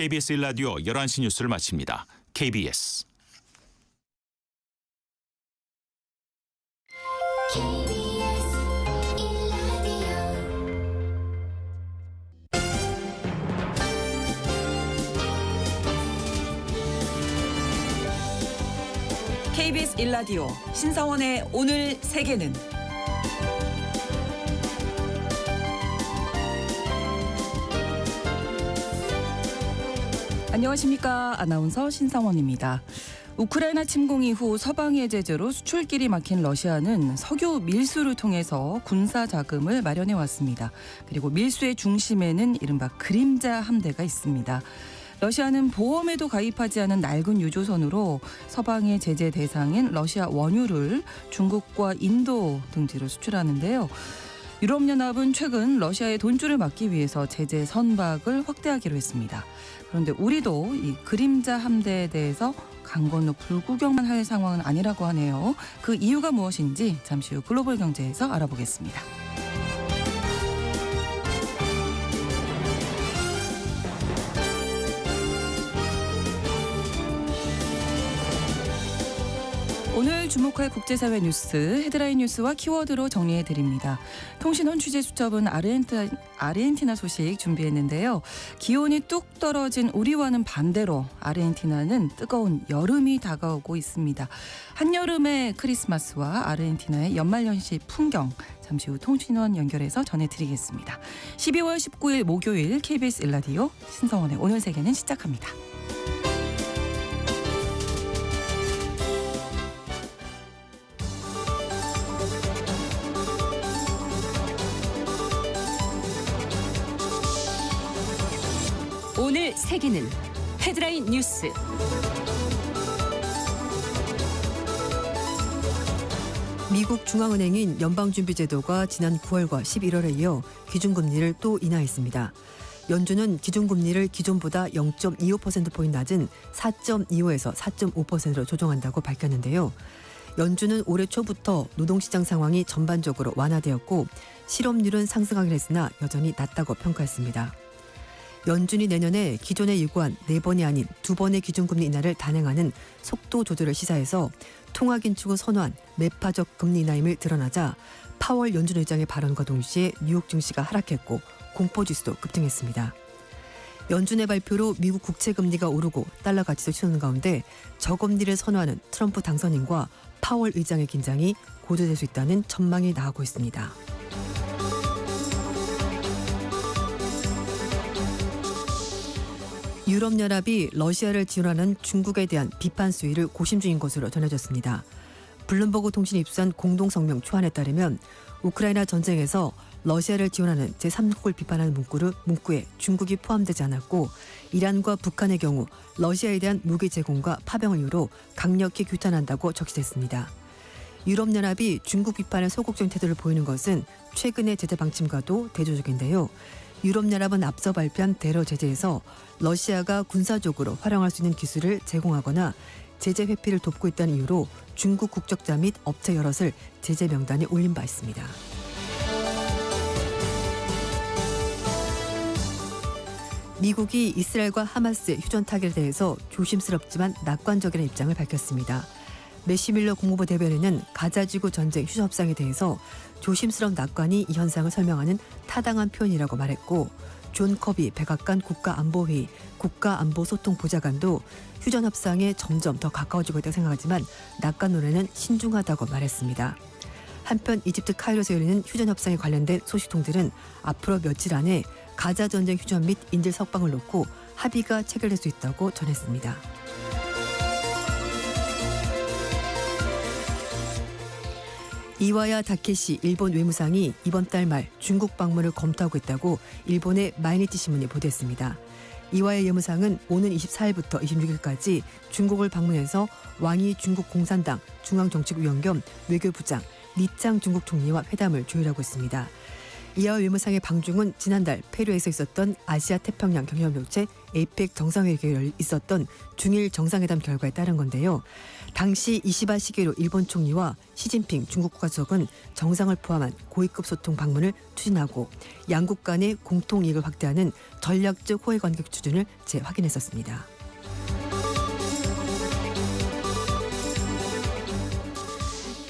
KBS 1라디오 11시 뉴스를 마칩니다. KBS. KBS 1라디오 신성원의 오늘 세계는 안녕하십니까. 아나운서 신성원입니다. 우크라이나 침공 이후 서방의 제재로 수출길이 막힌 러시아는 석유 밀수를 통해서 군사 자금을 마련해 왔습니다. 그리고 밀수의 중심에는 이른바 그림자 함대가 있습니다. 러시아는 보험에도 가입하지 않은 낡은 유조선으로 서방의 제재 대상인 러시아 원유를 중국과 인도 등지로 수출하는데요. 유럽연합은 최근 러시아의 돈줄을 막기 위해서 제재 선박을 확대하기로 했습니다. 그런데 우리도 이 그림자 함대에 대해서 강 건너 불구경만 할 상황은 아니라고 하네요. 그 이유가 무엇인지 잠시 후 글로벌 경제에서 알아보겠습니다. 오늘 주목할 국제사회 뉴스 헤드라인 뉴스와 키워드로 정리해드립니다. 통신원 취재수첩은 아르헨티나 소식 준비했는데요. 기온이 뚝 떨어진 우리와는 반대로 아르헨티나는 뜨거운 여름이 다가오고 있습니다. 한여름의 크리스마스와 아르헨티나의 연말연시 풍경 잠시 후 통신원 연결해서 전해드리겠습니다. 12월 19일 목요일 KBS 1라디오 신성원의 오늘 세계는 시작합니다. 오늘 세계는 헤드라인 뉴스. 미국 중앙은행인 연방준비제도가 지난 9월과 11월에 이어 기준금리를 또 인하했습니다. 연준은 기준금리를 기존보다 0.25%포인트 낮은 4.25에서 4.5%로 조정한다고 밝혔는데요. 연준은 올해 초부터 노동시장 상황이 전반적으로 완화되었고 실업률은 상승하긴 했으나 여전히 낮다고 평가했습니다. 연준이 내년에 기존에 예고한 4번이 아닌 2번의 기준금리 인하를 단행하는 속도 조절을 시사해서 통화긴축을 선호한 매파적 금리 인하임을 드러나자 파월 연준 의장의 발언과 동시에 뉴욕 증시가 하락했고 공포지수도 급등했습니다. 연준의 발표로 미국 국채금리가 오르고 달러 가치도 치솟는 가운데 저금리를 선호하는 트럼프 당선인과 파월 의장의 긴장이 고조될 수 있다는 전망이 나오고 있습니다. 유럽연합이 러시아를 지원하는 중국에 대한 비판 수위를 고심 중인 것으로 전해졌습니다. 블룸버그 통신이 입수한 공동성명 초안에 따르면 우크라이나 전쟁에서 러시아를 지원하는 제3국을 비판하는 문구에 중국이 포함되지 않았고 이란과 북한의 경우 러시아에 대한 무기 제공과 파병을 이유로 강력히 규탄한다고 적시됐습니다. 유럽연합이 중국 비판에 소극적인 태도를 보이는 것은 최근의 제재 방침과도 대조적인데요. 유럽연합은 앞서 발표한 대러 제재에서 러시아가 군사적으로 활용할 수 있는 기술을 제공하거나 제재 회피를 돕고 있다는 이유로 중국 국적자 및 업체 여럿을 제재 명단에 올린 바 있습니다. 미국이 이스라엘과 하마스의 휴전 타결에 대해서 조심스럽지만 낙관적이라는 입장을 밝혔습니다. 매시밀러 국무부 대변인은 가자지구 전쟁 휴전 협상에 대해서 조심스러운 낙관이 이 현상을 설명하는 타당한 표현이라고 말했고 존 커비 백악관 국가안보회의 국가안보소통보좌관도 휴전 협상에 점점 더 가까워지고 있다고 생각하지만 낙관론에는 신중하다고 말했습니다. 한편 이집트 카이로에서 열리는 휴전 협상에 관련된 소식통들은 앞으로 며칠 안에 가자 전쟁 휴전 및 인질 석방을 놓고 합의가 체결될 수 있다고 전했습니다. 이와야 다케시 일본 외무상이 이번 달 말 중국 방문을 검토하고 있다고 일본의 마이니치 신문이 보도했습니다. 이와야 외무상은 오는 24일부터 26일까지 중국을 방문해서 왕이 중국 공산당 중앙정책위원 겸 외교부장 리짱 중국 총리와 회담을 조율하고 있습니다. 이하 외무상의 방중은 지난달 페루에서 있었던 아시아 태평양 경협협체 에이펙 정상회의가 있었던 중일 정상회담 결과에 따른 건데요. 당시 이시바 시게로 일본 총리와 시진핑 중국 국가주석은 정상을 포함한 고위급 소통 방문을 추진하고 양국 간의 공통 이익을 확대하는 전략적 호혜 관계 추진을 재확인했었습니다.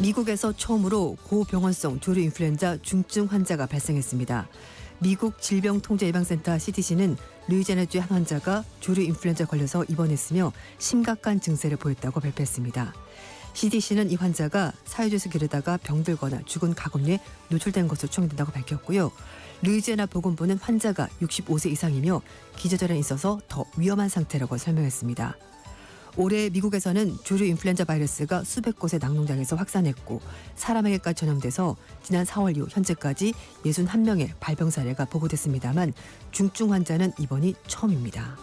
미국에서 처음으로 고병원성 조류 인플루엔자 중증 환자가 발생했습니다. 미국 질병통제예방센터 CDC는 루이지애나주의 한 환자가 조류 인플루엔자에 걸려서 입원했으며 심각한 증세를 보였다고 발표했습니다. CDC는 이 환자가 사유지에서 기르다가 병들거나 죽은 가뭄에 노출된 것으로 추정된다고 밝혔고요. 루이지애나 보건부는 환자가 65세 이상이며 기저질환이 있어서 더 위험한 상태라고 설명했습니다. 올해 미국에서는 조류 인플루엔자 바이러스가 수백 곳의 낙농장에서 확산했고 사람에게까지 전염돼서 지난 4월 이후 현재까지 61명의 발병 사례가 보고됐습니다만 중증 환자는 이번이 처음입니다.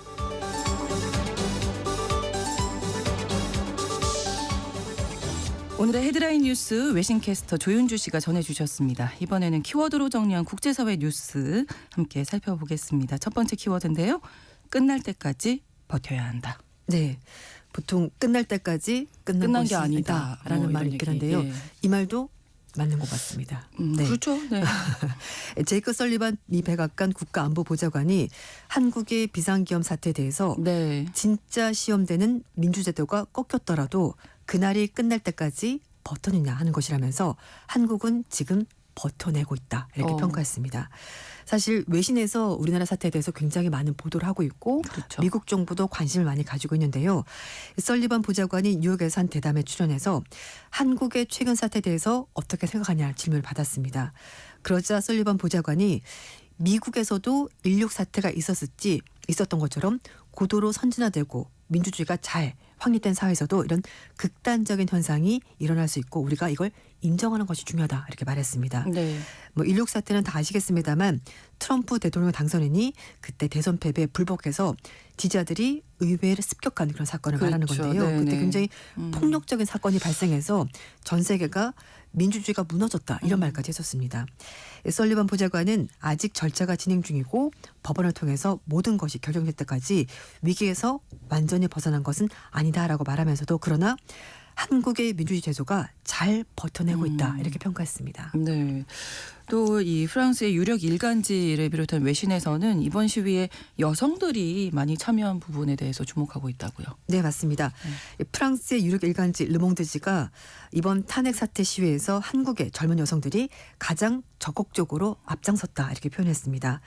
오늘의 헤드라인 뉴스 외신캐스터 조윤주 씨가 전해주셨습니다. 이번에는 키워드로 정리한 국제사회 뉴스 함께 살펴보겠습니다. 첫 번째 키워드인데요. 끝날 때까지 버텨야 한다. 네, 보통 끝날 때까지 끝난 게 아니다. 라는 말이 있긴 한데요. 예. 이 말도 맞는 것 같습니다. 네. 그렇죠. 네. 제이크 설리반 미 백악관 국가안보보좌관이 한국의 비상기업 사태에 대해서 네. 진짜 시험되는 민주제도가 꺾였더라도 그날이 끝날 때까지 버텨내냐 하는 것이라면서 한국은 지금 버텨내고 있다 이렇게 평가했습니다. 사실 외신에서 우리나라 사태에 대해서 굉장히 많은 보도를 하고 있고 그렇죠. 미국 정부도 관심을 많이 가지고 있는데요. 설리반 보좌관이 뉴욕에서 한 대담에 출연해서 한국의 최근 사태에 대해서 어떻게 생각하냐 질문을 받았습니다. 그러자 설리반 보좌관이 미국에서도 인력 사태가 있었던 것처럼 고도로 선진화되고 민주주의가 잘 확립된 사회에서도 이런 극단적인 현상이 일어날 수 있고 우리가 이걸 인정하는 것이 중요하다 이렇게 말했습니다. 네. 뭐 인력 사태는 다 아시겠습니다만 트럼프 대통령 당선인이 그때 대선 패배에 불복해서 지지자들이 의회를 습격한 그런 사건을 말하는 그렇죠. 건데요. 네네. 그때 굉장히 폭력적인 사건이 발생해서 전 세계가 민주주의가 무너졌다 이런 말까지 했었습니다. 설리반 보좌관은 아직 절차가 진행 중이고 법원을 통해서 모든 것이 결정될 때까지 위기에서 완전히 벗어난 것은 아니다라고 말하면서도 그러나 한국의 민주주의 제도가 잘 버텨내고 있다 이렇게 평가했습니다. 네. 또 이 프랑스의 유력 일간지를 비롯한 외신에서는 이번 시위에 여성들이 많이 참여한 부분에 대해서 주목하고 있다고요. 네, 맞습니다. 프랑스의 유력 일간지 르몽드지가 이번 탄핵 사태 시위에서 한국의 젊은 여성들이 가장 적극적으로 앞장섰다 이렇게 표현했습니다.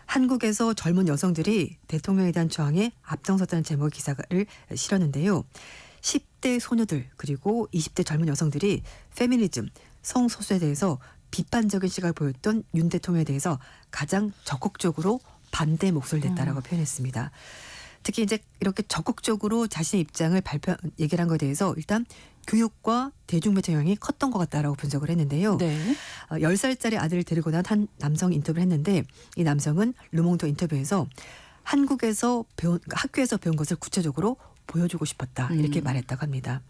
한국에서 젊은 여성들이 대통령에 대한 저항에 앞장섰다는 제목의 기사를 실었는데요. 10대 소녀들 그리고 20대 젊은 여성들이 페미니즘, 성소수에 대해서 비판적인 시각을 보였던 윤 대통령에 대해서 가장 적극적으로 반대 목소리를 냈다라고 표현했습니다. 특히 이제 이렇게 적극적으로 자신의 입장을 얘기를 한 것에 대해서 일단 교육과 대중매체 영향이 컸던 것 같다라고 분석을 했는데요. 네. 10살짜리 아들을 데리고 난 한 남성 인터뷰를 했는데 이 남성은 르몽드 인터뷰에서 학교에서 배운 것을 구체적으로 보여주고 싶었다 이렇게 말했다고 합니다.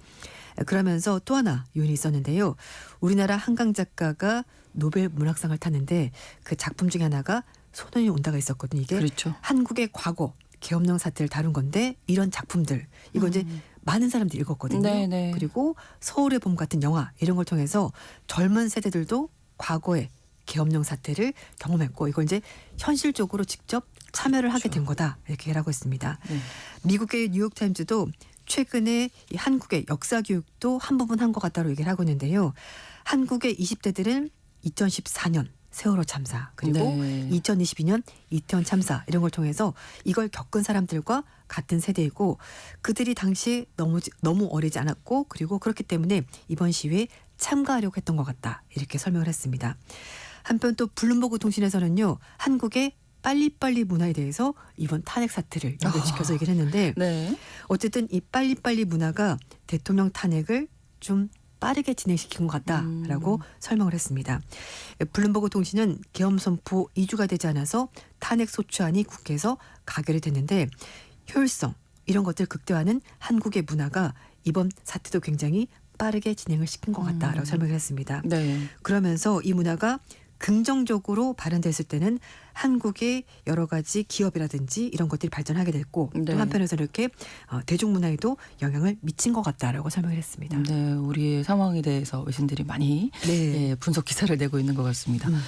그러면서 또 하나 요인이 있었는데요. 우리나라 한강 작가가 노벨 문학상을 탔는데 그 작품 중에 하나가 소년이 온다가 있었거든요. 이게 그렇죠. 한국의 과거 계엄령 사태를 다룬 건데 이런 작품들 이거 이제 많은 사람들이 읽었거든요. 네네. 그리고 서울의 봄 같은 영화 이런 걸 통해서 젊은 세대들도 과거의 계엄령 사태를 경험했고 이걸 이제 현실적으로 직접 참여를 하게 된 거다 이렇게 얘기하고 있습니다. 네. 미국의 뉴욕타임즈도 최근에 이 한국의 역사 교육도 한 부분 한 것 같다고 얘기를 하고 있는데요. 한국의 20대들은 2014년 세월호 참사 그리고 네. 2022년 이태원 참사 이런 걸 통해서 이걸 겪은 사람들과 같은 세대이고 그들이 당시에 너무 어리지 않았고 그리고 그렇기 때문에 이번 시위에 참가하려고 했던 것 같다 이렇게 설명을 했습니다. 한편 또 블룸버그 통신에서는요. 한국의 빨리빨리 문화에 대해서 이번 탄핵 사태를 연결시켜서 얘기를 했는데 네. 어쨌든 이 빨리빨리 문화가 대통령 탄핵을 좀 빠르게 진행시킨 것 같다라고 설명을 했습니다. 블룸버그 통신은 계엄 선포 2주가 되지 않아서 탄핵 소추안이 국회에서 가결이 됐는데 효율성 이런 것들 극대화하는 한국의 문화가 이번 사태도 굉장히 빠르게 진행을 시킨 것 같다라고 설명을 했습니다. 네. 그러면서 이 문화가 긍정적으로 발현됐을 때는 한국의 여러 가지 기업이라든지 이런 것들이 발전하게 됐고 네. 또 한편에서 이렇게 대중문화에도 영향을 미친 것 같다라고 설명을 했습니다. 네, 우리의 상황에 대해서 외신들이 많이 네. 분석 기사를 내고 있는 것 같습니다. 음.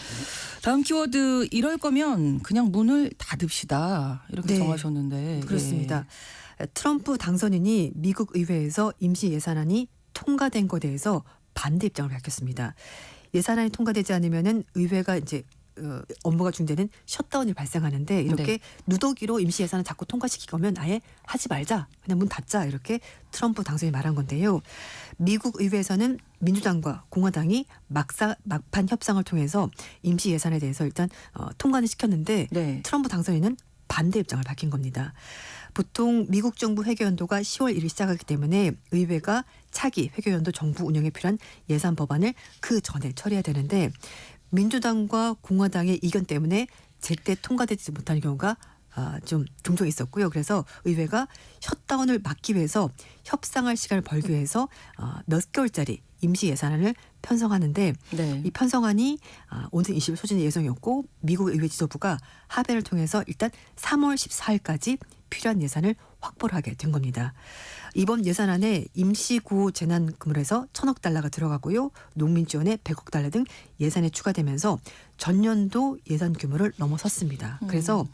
다음 키워드 이럴 거면 그냥 문을 닫읍시다 이렇게 네. 정하셨는데 그렇습니다. 트럼프 당선인이 미국 의회에서 임시 예산안이 통과된 것에 대해서 반대 입장을 밝혔습니다. 예산안이 통과되지 않으면은 의회가 이제 업무가 중단되는 셧다운이 발생하는데 이렇게 네. 누더기로 임시 예산을 자꾸 통과시키면 아예 하지 말자. 그냥 문 닫자. 이렇게 트럼프 당선인이 말한 건데요. 미국 의회에서는 민주당과 공화당이 막판 협상을 통해서 임시 예산에 대해서 일단 통과는 시켰는데 네. 트럼프 당선인은 반대 입장을 밝힌 겁니다. 보통 미국 정부 회계연도가 10월 1일 시작하기 때문에 의회가 차기 회계연도 정부 운영에 필요한 예산 법안을 그 전에 처리해야 되는데 민주당과 공화당의 이견 때문에 제때 통과되지 못하는 경우가 좀 종종 있었고요. 그래서 의회가 셧다운을 막기 위해서 협상할 시간을 벌기 위해서 몇 개월짜리 임시 예산안을 편성하는데 네. 이 편성안이 오는 20일 소진의 예정이었고 미국 의회 지도부가 합의를 통해서 일단 3월 14일까지 필요한 예산을 확보를 하게 된 겁니다. 이번 예산안에 임시구호 재난금을해서 1,000억 달러가 들어가고요. 농민 지원에 100억 달러 등 예산이 추가되면서 전년도 예산 규모를 넘어섰습니다. 그래서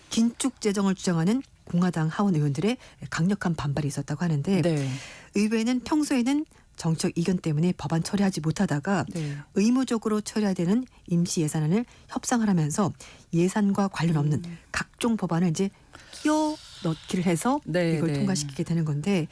긴축 재정을 주장하는 공화당 하원 의원들의 강력한 반발이 있었다고 하는데 네. 의회는 평소에는 정책 이견 때문에 법안 처리하지 못하다가 네. 의무적으로 처리해야 되는 임시 예산안을 협상을 하면서 예산과 관련 없는 각종 법안을 이제 끼워 넣기를 해서 네, 이걸 네. 통과시키게 되는 건데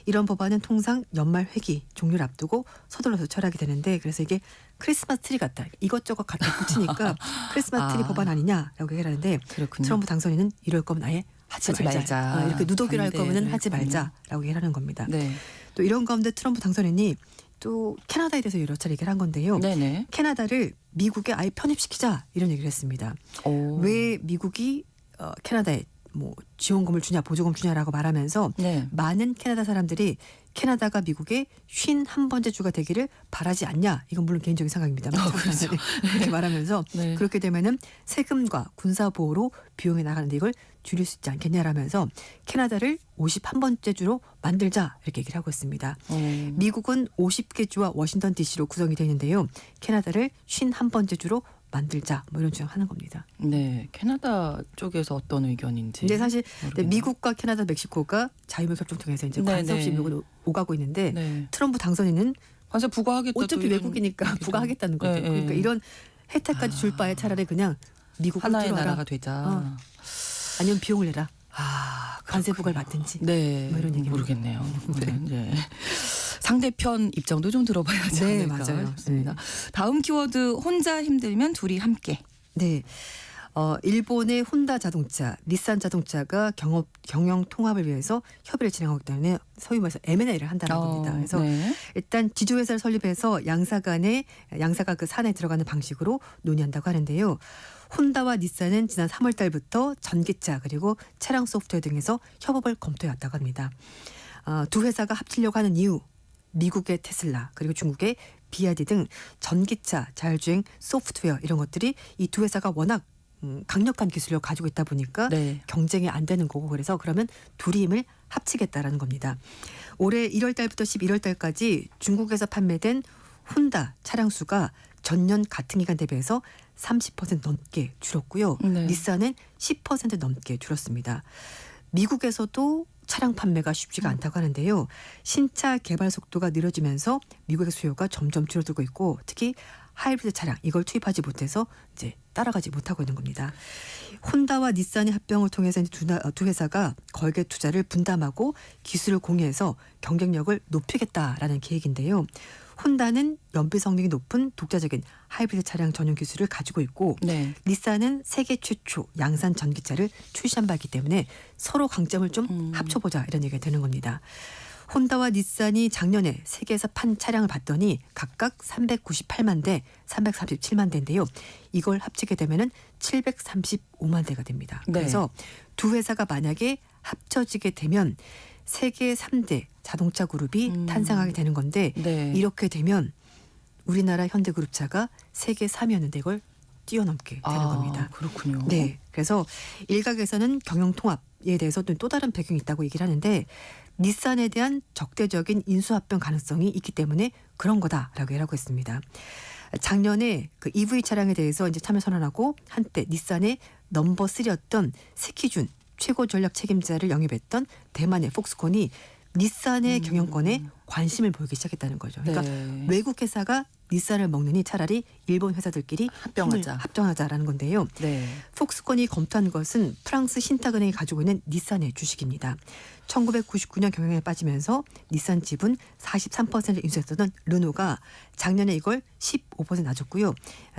이런 법안은 통상 연말 회기 종료를 앞두고 서둘러서 처리하게 되는데 그래서 이게 크리스마스 트리 같다. 이것저것 갖다 붙이니까 크리스마스 트리 법안 아니냐라고 얘기를 하는데 그렇군요. 트럼프 당선인은 이럴 거면 아예 하지 말자. 이렇게 누더기로 할 거면 반대를 하지 했군요. 말자라고 얘기를 하는 겁니다. 네. 또 이런 가운데 트럼프 당선인이 또 캐나다에 대해서 여러 차례 얘기를 한 건데요. 네네. 캐나다를 미국에 아예 편입시키자 이런 얘기를 했습니다. 오. 왜 미국이 캐나다에 뭐 지원금을 주냐 보조금 주냐라고 말하면서 네. 많은 캐나다 사람들이 캐나다가 미국의 51번째 주가 되기를 바라지 않냐. 이건 물론 개인적인 생각입니다. 그렇죠. 이렇게 말하면서 네. 그렇게 되면은 세금과 군사보호로 비용이 나가는데 이걸 줄일 수 있지 않겠냐라면서 캐나다를 51번째 주로 만들자 이렇게 얘기를 하고 있습니다. 미국은 50개 주와 워싱턴 DC로 구성이 되어 있는데요. 캐나다를 51번째 주로 만들자 뭐 이런 주장하는 겁니다. 네. 캐나다 쪽에서 어떤 의견인지. 근데 사실 모르겠네요. 미국과 캐나다, 멕시코가 자유무역 협정 통해서 이제 네, 관세 없이 네. 미국으로 오가고 있는데 네. 트럼프 당선인은 관세 부과하겠다. 어차피 외국이니까 부과하겠다는 거죠. 네, 그러니까 네. 이런 혜택까지 줄 바에 차라리 그냥 미국으로 하나의 들어와라. 나라가 되자. 아니면 비용을 내라. 아, 관세 그렇군요. 부과를 받든지. 네. 뭐 이런 얘기입니다. 모르겠네요. 네. 상대편 입장도 좀 들어봐야지 네, 않을까 맞아요. 싶습니다. 네. 다음 키워드 혼자 힘들면 둘이 함께. 네. 일본의 혼다 자동차, 닛산 자동차가 경영 통합을 위해서 협의를 진행하기 때문에 소위 말해서 M&A를 한다는 겁니다. 그래서 네. 일단 지주회사를 설립해서 양사가 그 산에 들어가는 방식으로 논의한다고 하는데요. 혼다와 닛산은 지난 3월 달부터 전기차 그리고 차량 소프트웨어 등에서 협업을 검토해왔다고 합니다. 두 회사가 합치려고 하는 이유, 미국의 테슬라 그리고 중국의 비아디 등 전기차 자율주행 소프트웨어 이런 것들이 이 두 회사가 워낙 강력한 기술력을 가지고 있다 보니까 네. 경쟁이 안 되는 거고 그래서 그러면 둘이 힘을 합치겠다라는 겁니다. 올해 1월 달부터 11월 달까지 중국에서 판매된 혼다 차량 수가 전년 같은 기간 대비해서 30% 넘게 줄었고요. 네. 닛산은 10% 넘게 줄었습니다. 미국에서도 차량 판매가 쉽지가 않다고 하는데요. 신차 개발 속도가 느려지면서 미국의 수요가 점점 줄어들고 있고 특히 하이브리드 차량 이걸 투입하지 못해서 이제 따라가지 못하고 있는 겁니다. 혼다와 닛산의 합병을 통해서 두 회사가 거액의 투자를 분담하고 기술을 공유해서 경쟁력을 높이겠다라는 계획인데요. 혼다는 연비 성능이 높은 독자적인 하이브리드 차량 전용 기술을 가지고 있고 네. 닛산은 세계 최초 양산 전기차를 출시한 바이기 때문에 서로 강점을 좀 합쳐보자 이런 얘기가 되는 겁니다. 혼다와 닛산이 작년에 세계에서 판 차량을 봤더니 각각 398만 대, 337만 대인데요. 이걸 합치게 되면은 735만 대가 됩니다. 네. 그래서 두 회사가 만약에 합쳐지게 되면 세계 3대 자동차 그룹이 탄생하게 되는 건데 네. 이렇게 되면 우리나라 현대그룹차가 세계 3위였는데 이걸 뛰어넘게 되는 겁니다. 그렇군요. 네. 그래서 일각에서는 경영 통합에 대해서 또 다른 배경이 있다고 얘기를 하는데 닛산에 대한 적대적인 인수합병 가능성이 있기 때문에 그런 거다라고 얘기하고 있습니다. 작년에 그 EV 차량에 대해서 이제 참여 선언하고 한때 닛산의 넘버 3였던 세키준 최고 전략 책임자를 영입했던 대만의 폭스콘이 닛산의 경영권에 관심을 보이기 시작했다는 거죠. 그러니까 네. 외국 회사가 닛산을 먹느니 차라리 일본 회사들끼리 합병하자. 합병하자라는 건데요. 네. 폭스콘이 검토한 것은 프랑스 신탁은행이 가지고 있는 닛산의 주식입니다. 1999년 경영에 빠지면서 닛산 지분 43%를 인수했던 르노가 작년에 이걸 15% 낮췄고요.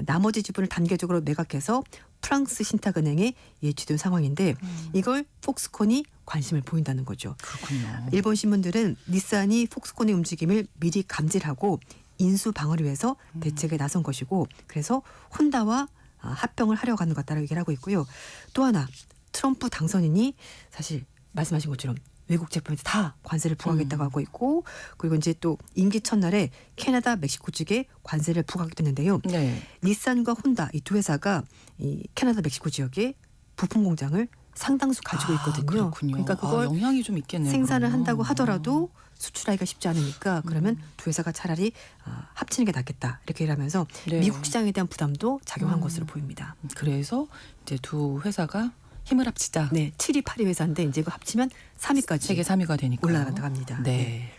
나머지 지분을 단계적으로 매각해서 프랑스 신탁은행에 예치된 상황인데 이걸 폭스콘이 관심을 보인다는 거죠. 그렇군요. 일본 신문들은 닛산이 폭스콘의 움직임을 미리 감지하고 인수 방어를 위해서 대책에 나선 것이고 그래서 혼다와 합병을 하려고 하는 것 같다라고 얘기를 하고 있고요. 또 하나 트럼프 당선인이 사실 말씀하신 것처럼 외국 제품에 다 관세를 부과하겠다고 하고 있고 그리고 이제 또 임기 첫날에 캐나다, 멕시코 측에 관세를 부과하게 됐는데요. 네. 닛산과 혼다 이 두 회사가 이 캐나다, 멕시코 지역에 부품 공장을 상당수 가지고 있거든요. 그렇군요. 그러니까 그걸 영향이 좀 있겠네요. 생산을 그러면. 한다고 하더라도 수출하기가 쉽지 않으니까 그러면 두 회사가 차라리 합치는 게 낫겠다 이렇게 일하면서 네. 미국 시장에 대한 부담도 작용한 것으로 보입니다. 그래서 이제 두 회사가 힘을 합치자. 네, 7위, 8위 회사인데 이제 그 합치면 3위까지 세계 3위가 되니까 올라간다고 합니다. 네.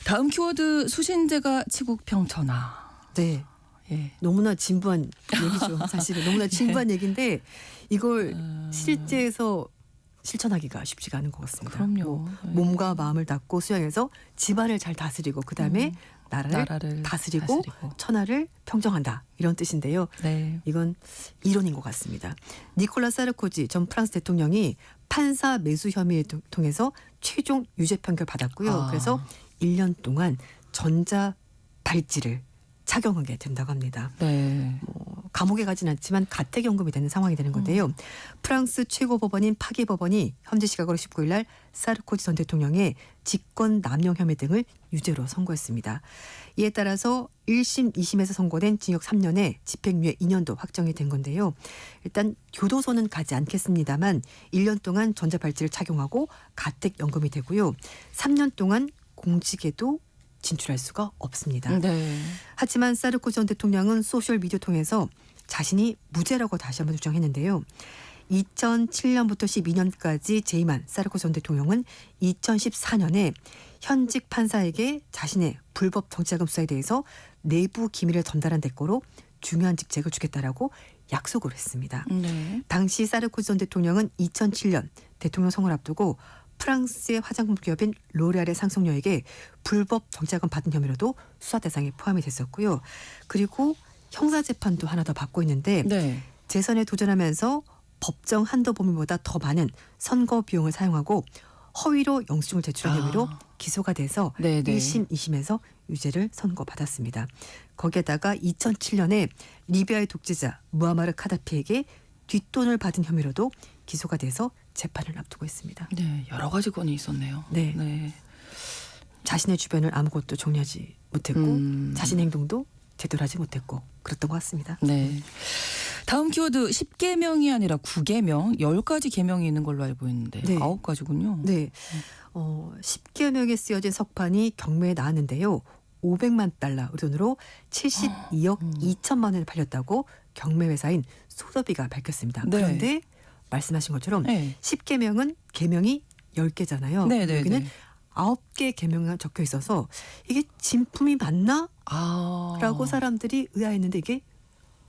다음 키워드 수신제가 치국 평천하. 네. 예. 너무나 진부한 얘기죠. 사실은 너무나 진부한 얘기인데 이걸 실제에서 실천하기가 쉽지가 않은 것 같습니다. 그럼요. 네. 몸과 마음을 닫고 수양해서 집안을 잘 다스리고 그다음에 나라를 다스리고 천하를 평정한다 이런 뜻인데요. 네. 이건 이론인 것 같습니다. 니콜라 사르코지 전 프랑스 대통령이 판사 매수 혐의를 통해서 최종 유죄 판결 받았고요. 그래서 1년 동안 전자 발찌를 착용하게 된다고 합니다. 네. 감옥에 가진 않지만 가택연금이 되는 상황이 되는 건데요. 프랑스 최고법원인 파기법원이 현지 시각으로 19일 날 사르코지 전 대통령의 직권 남용 혐의 등을 유죄로 선고했습니다. 이에 따라서 1심, 2심에서 선고된 징역 3년에 집행유예 2년도 확정이 된 건데요. 일단 교도소는 가지 않겠습니다만 1년 동안 전자발찌를 착용하고 가택연금이 되고요. 3년 동안 공직에도 진출할 수가 없습니다. 네. 하지만 사르코지 전 대통령은 소셜미디어 통해서 자신이 무죄라고 다시 한번 주장했는데요. 2007년부터 12년까지 재임한 사르코지 전 대통령은 2014년에 현직 판사에게 자신의 불법 정치자금 수사에 대해서 내부 기밀을 전달한 대가로 중요한 직책을 주겠다라고 약속을 했습니다. 네. 당시 사르코지 전 대통령은 2007년 대통령 선거를 앞두고 프랑스의 화장품 기업인 로레알의 상속녀에게 불법 정치자금 받은 혐의로도 수사 대상에 포함이 됐었고요. 그리고 형사재판도 하나 더 받고 있는데 네. 재선에 도전하면서 법정 한도 범위보다 더 많은 선거 비용을 사용하고 허위로 영수증을 제출한 혐의로 기소가 돼서 네네. 1심, 2심에서 유죄를 선고받았습니다. 거기에다가 2007년에 리비아의 독재자 무아마르 카다피에게 뒷돈을 받은 혐의로도 기소가 돼서 재판을 앞두고 있습니다. 네. 여러 가지 건이 있었네요. 네. 네. 자신의 주변을 아무것도 정리하지 못했고 자신의 행동도 제대로 하지 못했고 그랬던 것 같습니다. 네. 다음 키워드 10개명이 아니라 9개명, 10가지 개명이 있는 걸로 알고 있는데 네. 9가지군요. 네. 10개 명에 쓰여진 석판이 경매에 나왔는데요. 500만 달러 우리 돈으로 72억 2천만 원을 팔렸다고 경매 회사인 소더비가 밝혔습니다. 네. 그런데 말씀하신 것처럼 네. 10개명은 개명이 10개잖아요. 네, 네, 여기는 네. 9개 개명이 적혀 있어서 이게 진품이 맞나? 라고 사람들이 의아했는데 이게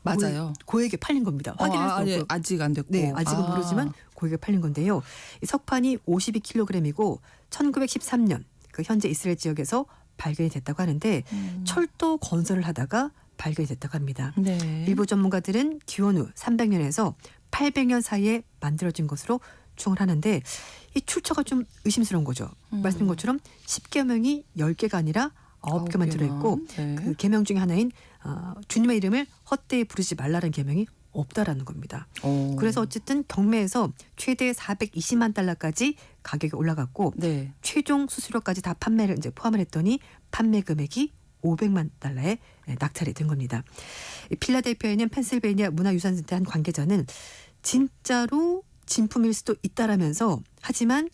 맞아요. 고액에 팔린 겁니다. 확인할 수 없고. 아직 안 됐고. 네, 아직은 모르지만 고액에 팔린 건데요. 이 석판이 52kg이고 1913년 그 현재 이스라엘 지역에서 발견이 됐다고 하는데 철도 건설을 하다가 발견이 됐다고 합니다. 네. 일부 전문가들은 기원 후 300년에서 800년 사이에 만들어진 것으로 추정을 하는데 이 출처가 좀 의심스러운 거죠. 말씀드린 것처럼 10계명이 10개가 아니라 9개만 들어있고 네. 그 계명 중에 하나인 주님의 이름을 헛되이 부르지 말라는 계명이 없다라는 겁니다. 오. 그래서 어쨌든 경매에서 최대 420만 달러까지 가격이 올라갔고 네. 최종 수수료까지 다 판매를 이제 포함을 했더니 판매 금액이 500만 달러에 낙찰이 된 겁니다. 필라델피아에 있는 펜실베이니아 문화유산센터 한 관계자는 진짜로 진품일 수도 있다라면서 하지만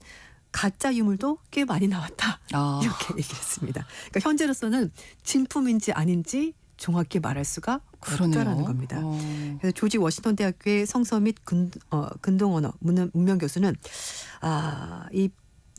가짜 유물도 꽤 많이 나왔다. 이렇게 얘기했습니다. 그러니까 현재로서는 진품인지 아닌지 정확히 말할 수가 없다라는 겁니다. 그래서 조지 워싱턴 대학교의 성서 및 근동언어 문명 교수는 이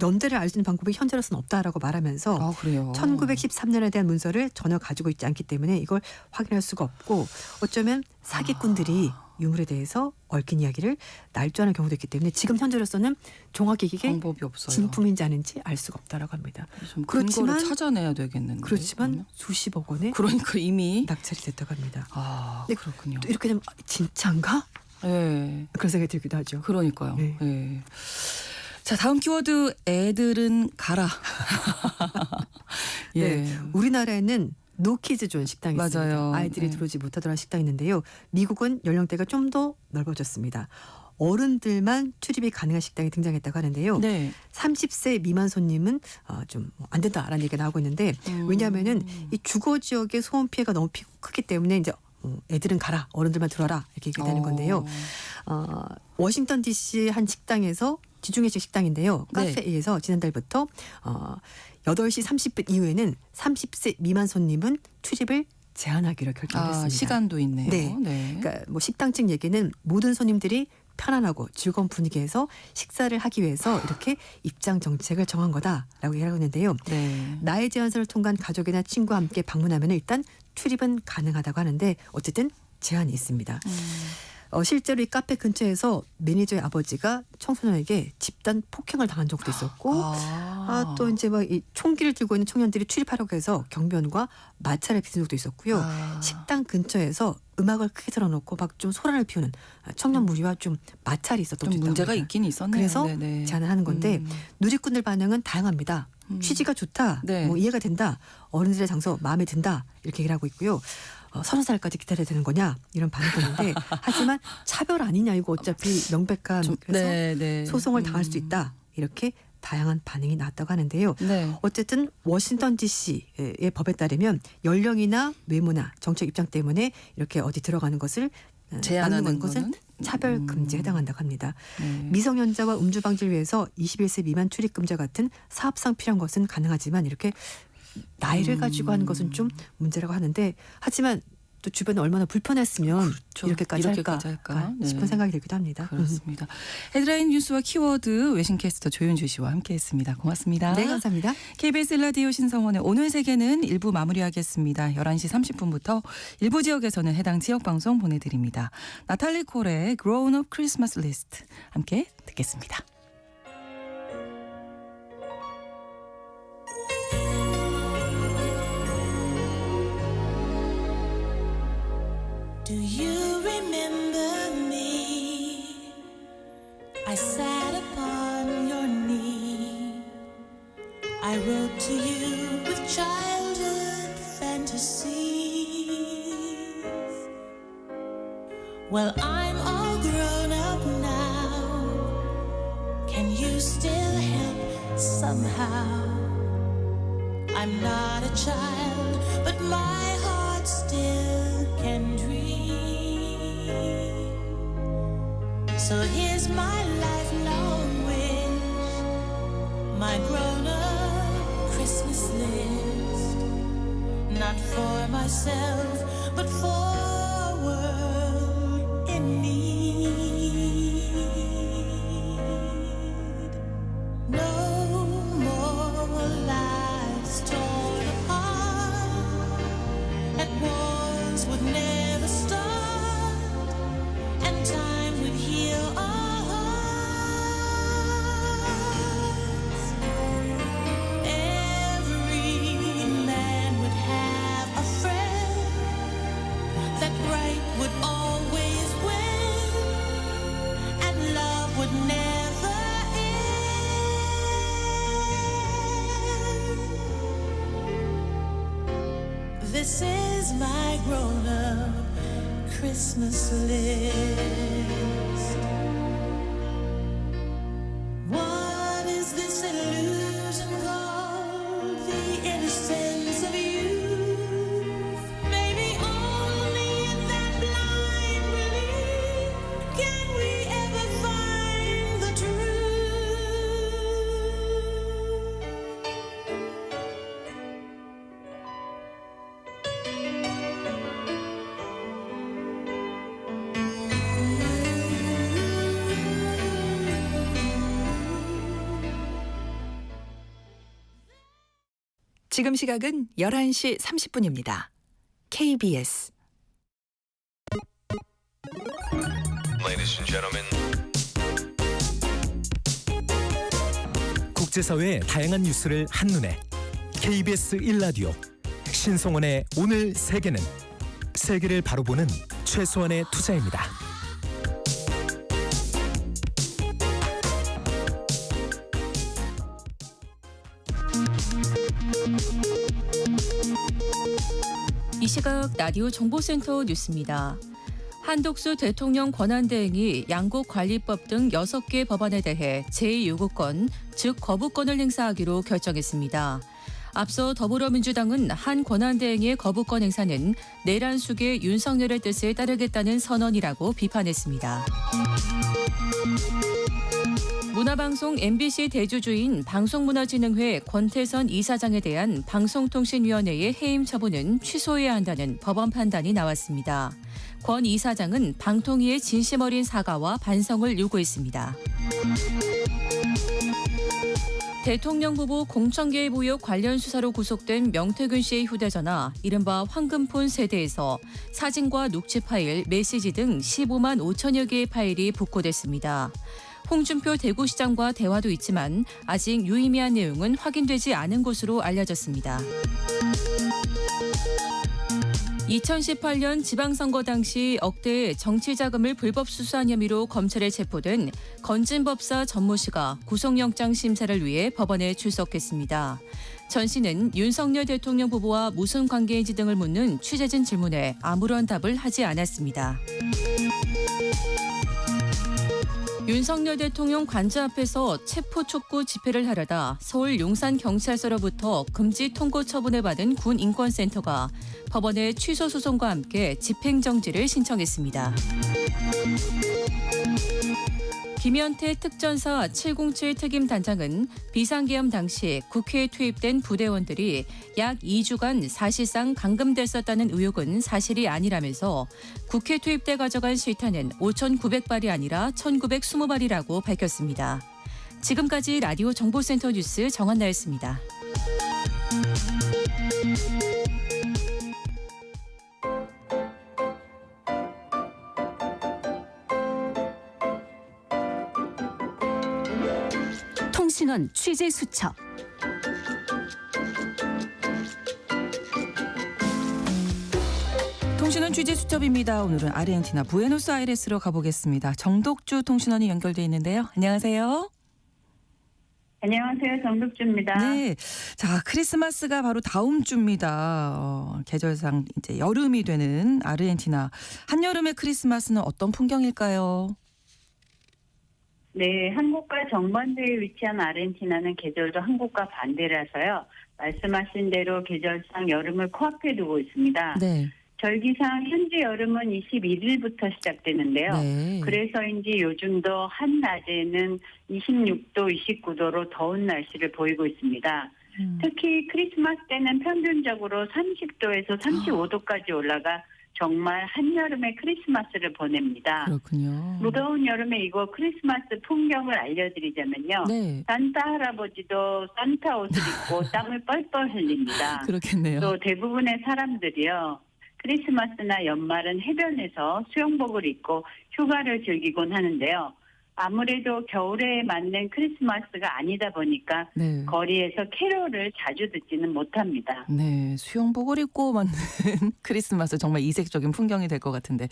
연대를 알 수 있는 방법이 현재로서는 없다라고 말하면서 그래요. 1913년에 대한 문서를 전혀 가지고 있지 않기 때문에 이걸 확인할 수가 없고 어쩌면 사기꾼들이 유물에 대해서 얽힌 이야기를 날조하는 경우도 있기 때문에 지금 현재로서는 정확히 이게 방법이 없어요. 진품인지 아닌지 알 수가 없다라고 합니다. 좀 근거를 찾아내야 되겠는데. 그렇지만 수십억 원에 그러니까 이미 낙찰이 됐다고 합니다. 네, 그렇군요. 또 이렇게 되면 진짜인가? 네. 그런 생각이 들기도 하죠. 그러니까요. 네. 네. 자, 다음 키워드 애들은 가라. 예. 네. 우리나라에는 노키즈 존 식당이 맞아요. 있습니다. 아이들이 네. 들어오지 못하도록 식당이 있는데요. 미국은 연령대가 좀 더 넓어졌습니다. 어른들만 출입이 가능한 식당이 등장했다고 하는데요. 네. 30세 미만 손님은 좀 안 된다라는 얘기가 나오고 있는데 왜냐하면은 이 주거 지역의 소음 피해가 너무 크기 때문에 이제 애들은 가라, 어른들만 들어라 이렇게 얘기가 되는 건데요. 워싱턴 D.C. 한 식당에서 지중해식 식당인데요. 네. 카페에서 지난달부터 8시 30분 이후에는 30세 미만 손님은 출입을 제한하기로 결정했습니다. 시간도 있네요. 네. 그러니까 뭐 식당 측 얘기는 모든 손님들이 편안하고 즐거운 분위기에서 식사를 하기 위해서 이렇게 입장 정책을 정한 거다라고 얘기하고 있는데요. 네. 나이 제한서를 통과한 가족이나 친구와 함께 방문하면 일단 출입은 가능하다고 하는데 어쨌든 제한이 있습니다. 실제로 이 카페 근처에서 매니저의 아버지가 청소년에게 집단 폭행을 당한 적도 있었고 또 이제 막 이 총기를 들고 있는 청년들이 출입하려고 해서 경비원과 마찰을 빚은 적도 있었고요. 식당 근처에서 음악을 크게 틀어놓고 막 좀 소란을 피우는 청년 무리와 좀 마찰이 있었던 적도 좀 있다고 문제가 합니다. 있긴 있었네요. 그래서 네네. 제안을 하는 건데 누리꾼들 반응은 다양합니다. 취지가 좋다, 네. 뭐 이해가 된다, 어른들의 장소 마음에 든다 이렇게 얘기를 하고 있고요. 30살까지 기다려야 되는 거냐 이런 반응도 있는데 하지만 차별 아니냐 이거 어차피 명백한 그래서 소송을 당할 수 있다 이렇게 다양한 반응이 나왔다고 하는데요. 네. 어쨌든 워싱턴 DC의 법에 따르면 연령이나 외모나 정책 입장 때문에 이렇게 어디 들어가는 것을 제한하는 것은 차별 금지에 해당한다고 합니다. 네. 미성년자와 음주 방지를 위해서 21세 미만 출입 금지 같은 사업상 필요한 것은 가능하지만 이렇게 나이를 가지고 하는 것은 좀 문제라고 하는데 하지만 또 주변에 얼마나 불편했으면 그렇죠. 이렇게까지 할까 네. 싶은 생각이 들기도 합니다. 그렇습니다. 헤드라인 뉴스와 키워드 외신캐스터 조윤주 씨와 함께했습니다. 고맙습니다. 네, 감사합니다. KBS 라디오 신성원의 오늘 세계는 1부 마무리하겠습니다. 11시 30분부터 일부 지역에서는 해당 지역 방송 보내드립니다. 나탈리 콜의 Grown Up Christmas List 함께 듣겠습니다. Do you remember me? I sat upon your knee. I wrote to you with childhood fantasies. Well, I'm all grown up now. Can you still help somehow? I'm not a child, but my heart still can dream. So here's my lifelong wish, my grown-up Christmas list. Not for myself, but for a world in need. No more lives torn apart, and wars would never start, and time would heal our hearts. Every man would have a friend, that right would always win, and love would never end. This is my grown-up Christmas list. What is this illusion called? The innocence of youth. 지금 시각은 11시 30분입니다. KBS Ladies and gentlemen. 국제사회의 다양한 뉴스를 한눈에 KBS 1라디오 신성원의 오늘 세계는 세계를 바로 보는 최소한의 투자입니다. 이 시각 라디오 정보센터 뉴스입니다. 한독수 대통령 권한대행이 양국관리법 등 6개 법안에 대해 제2요구권, 즉 거부권을 행사하기로 결정했습니다. 앞서 더불어민주당은 한 권한대행의 거부권 행사는 내란 숙의 윤석열의 뜻에 따르겠다는 선언이라고 비판했습니다. 문화방송 MBC 대주주인 방송문화진흥회 권태선 이사장에 대한 방송통신위원회의 해임 처분은 취소해야 한다는 법원 판단이 나왔습니다. 권 이사장은 방통위의 진심 어린 사과와 반성을 요구했습니다. 대통령 후보 공천개입 의혹 관련 수사로 구속된 명태균 씨의 휴대전화 이른바 황금폰 세대에서 사진과 녹취 파일, 메시지 등 15만 5천여 개의 파일이 복구됐습니다. 홍준표 대구시장과 대화도 있지만 아직 유의미한 내용은 확인되지 않은 것으로 알려졌습니다. 2018년 지방선거 당시 억대의 정치자금을 불법 수수한 혐의로 검찰에 체포된 건진법사 전모 씨가 구속영장 심사를 위해 법원에 출석했습니다. 전 씨는 윤석열 대통령 후보와 무슨 관계인지 등을 묻는 취재진 질문에 아무런 답을 하지 않았습니다. 윤석열 대통령 관저 앞에서 체포 촉구 집회를 하려다 서울 용산경찰서로부터 금지 통고 처분을 받은 군인권센터가 법원에 취소 소송과 함께 집행정지를 신청했습니다. 김현태 특전사 707 특임단장은 비상계엄 당시 국회에 투입된 부대원들이 약 2주간 사실상 감금됐었다는 의혹은 사실이 아니라면서 국회 투입 때 가져간 실탄은 5,900발이 아니라 1,920발이라고 밝혔습니다. 지금까지 라디오 정보센터 뉴스 정한나였습니다. 통신원 취재 수첩. 통신원 취재 수첩입니다. 오늘은 아르헨티나 부에노스아이레스로 가보겠습니다. 정독주 통신원이 연결돼 있는데요. 안녕하세요. 안녕하세요. 정독주입니다. 네, 자 크리스마스가 바로 다음 주입니다. 계절상 이제 여름이 되는 아르헨티나 한여름의 크리스마스는 어떤 풍경일까요? 네, 한국과 정반대에 위치한 아르헨티나는 계절도 한국과 반대라서요. 말씀하신 대로 계절상 여름을 코앞에 두고 있습니다. 네. 절기상 현재 여름은 21일부터 시작되는데요. 네. 그래서인지 요즘도 한낮에는 26도, 29도로 더운 날씨를 보이고 있습니다. 특히 크리스마스 때는 평균적으로 30도에서 35도까지 올라가 정말 한여름의 크리스마스를 보냅니다. 그렇군요. 무더운 여름에 이곳 크리스마스 풍경을 알려드리자면요. 네. 산타 할아버지도 산타 옷을 입고 땀을 뻘뻘 흘립니다. 그렇겠네요. 또 대부분의 사람들이요. 크리스마스나 연말은 해변에서 수영복을 입고 휴가를 즐기곤 하는데요. 아무래도 겨울에 맞는 크리스마스가 아니다 보니까 네. 거리에서 캐롤을 자주 듣지는 못합니다. 네, 수영복을 입고 만든 크리스마스 정말 이색적인 풍경이 될 것 같은데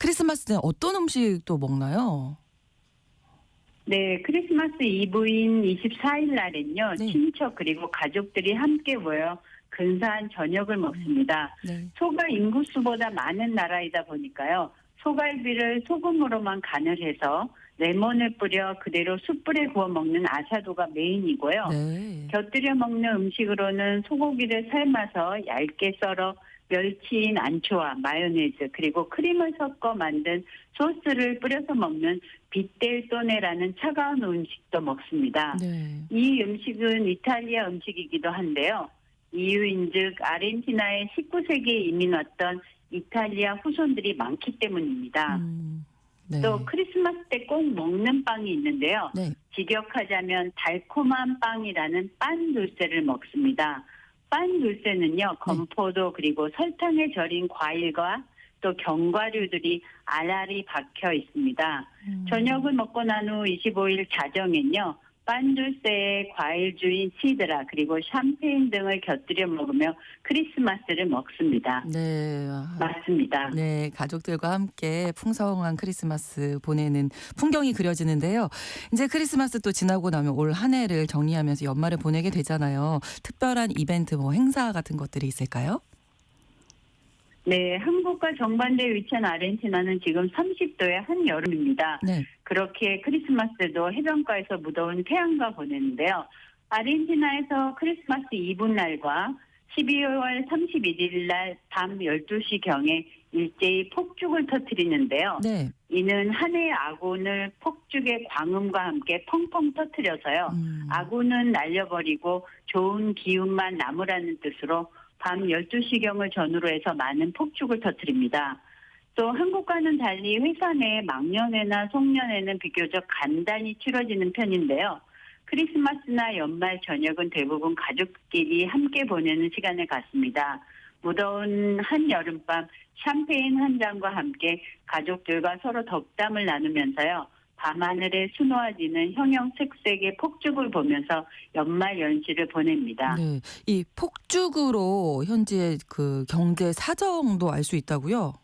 크리스마스 때 어떤 음식도 먹나요? 네, 크리스마스 이브인 24일 날엔요. 네. 친척 그리고 가족들이 함께 모여 근사한 저녁을 먹습니다. 네. 소가 인구수보다 많은 나라이다 보니까요. 소갈비를 소금으로만 간을 해서 레몬을 뿌려 그대로 숯불에 구워 먹는 아사도가 메인이고요. 네. 곁들여 먹는 음식으로는 소고기를 삶아서 얇게 썰어 멸치인 안초와 마요네즈 그리고 크림을 섞어 만든 소스를 뿌려서 먹는 빗델도네라는 차가운 음식도 먹습니다. 네. 이 음식은 이탈리아 음식이기도 한데요. 이유인즉 아르헨티나에 19세기에 이민 왔던 이탈리아 후손들이 많기 때문입니다. 네. 또 크리스마스 때 꼭 먹는 빵이 있는데요. 네. 직역하자면 달콤한 빵이라는 빤 둘세를 먹습니다. 빤둘세는요, 건포도 그리고 설탕에 절인 과일과 또 견과류들이 알알이 박혀 있습니다. 저녁을 먹고 난 후 25일 자정엔요, 빤둘세에 과일주인 시드라 그리고 샴페인 등을 곁들여 먹으며 크리스마스를 먹습니다. 네. 맞습니다. 네, 가족들과 함께 풍성한 크리스마스 보내는 풍경이 그려지는데요. 이제 크리스마스 또 지나고 나면 올 한 해를 정리하면서 연말을 보내게 되잖아요. 특별한 이벤트, 행사 같은 것들이 있을까요? 네, 한국과 정반대에 위치한 아르헨티나는 지금 30도의 한여름입니다. 네. 그렇게 크리스마스도 해변가에서 무더운 태양과 보내는데요. 아르헨티나에서 크리스마스 이브날과 12월 31일 날 밤 12시경에 일제히 폭죽을 터뜨리는데요. 네. 이는 한 해의 아군을 폭죽의 광음과 함께 펑펑 터뜨려서요. 아군은 날려버리고 좋은 기운만 남으라는 뜻으로 밤 12시경을 전후로 해서 많은 폭죽을 터뜨립니다. 또 한국과는 달리 회사 내 막년회나 송년회는 비교적 간단히 치러지는 편인데요. 크리스마스나 연말 저녁은 대부분 가족끼리 함께 보내는 시간을 갖습니다. 무더운 한여름밤 샴페인 한 잔과 함께 가족들과 서로 덕담을 나누면서요. 밤하늘에 수놓아지는 형형색색의 폭죽을 보면서 연말 연시를 보냅니다. 네. 이 폭죽으로 현지의 그 경제 사정도 알 수 있다고요?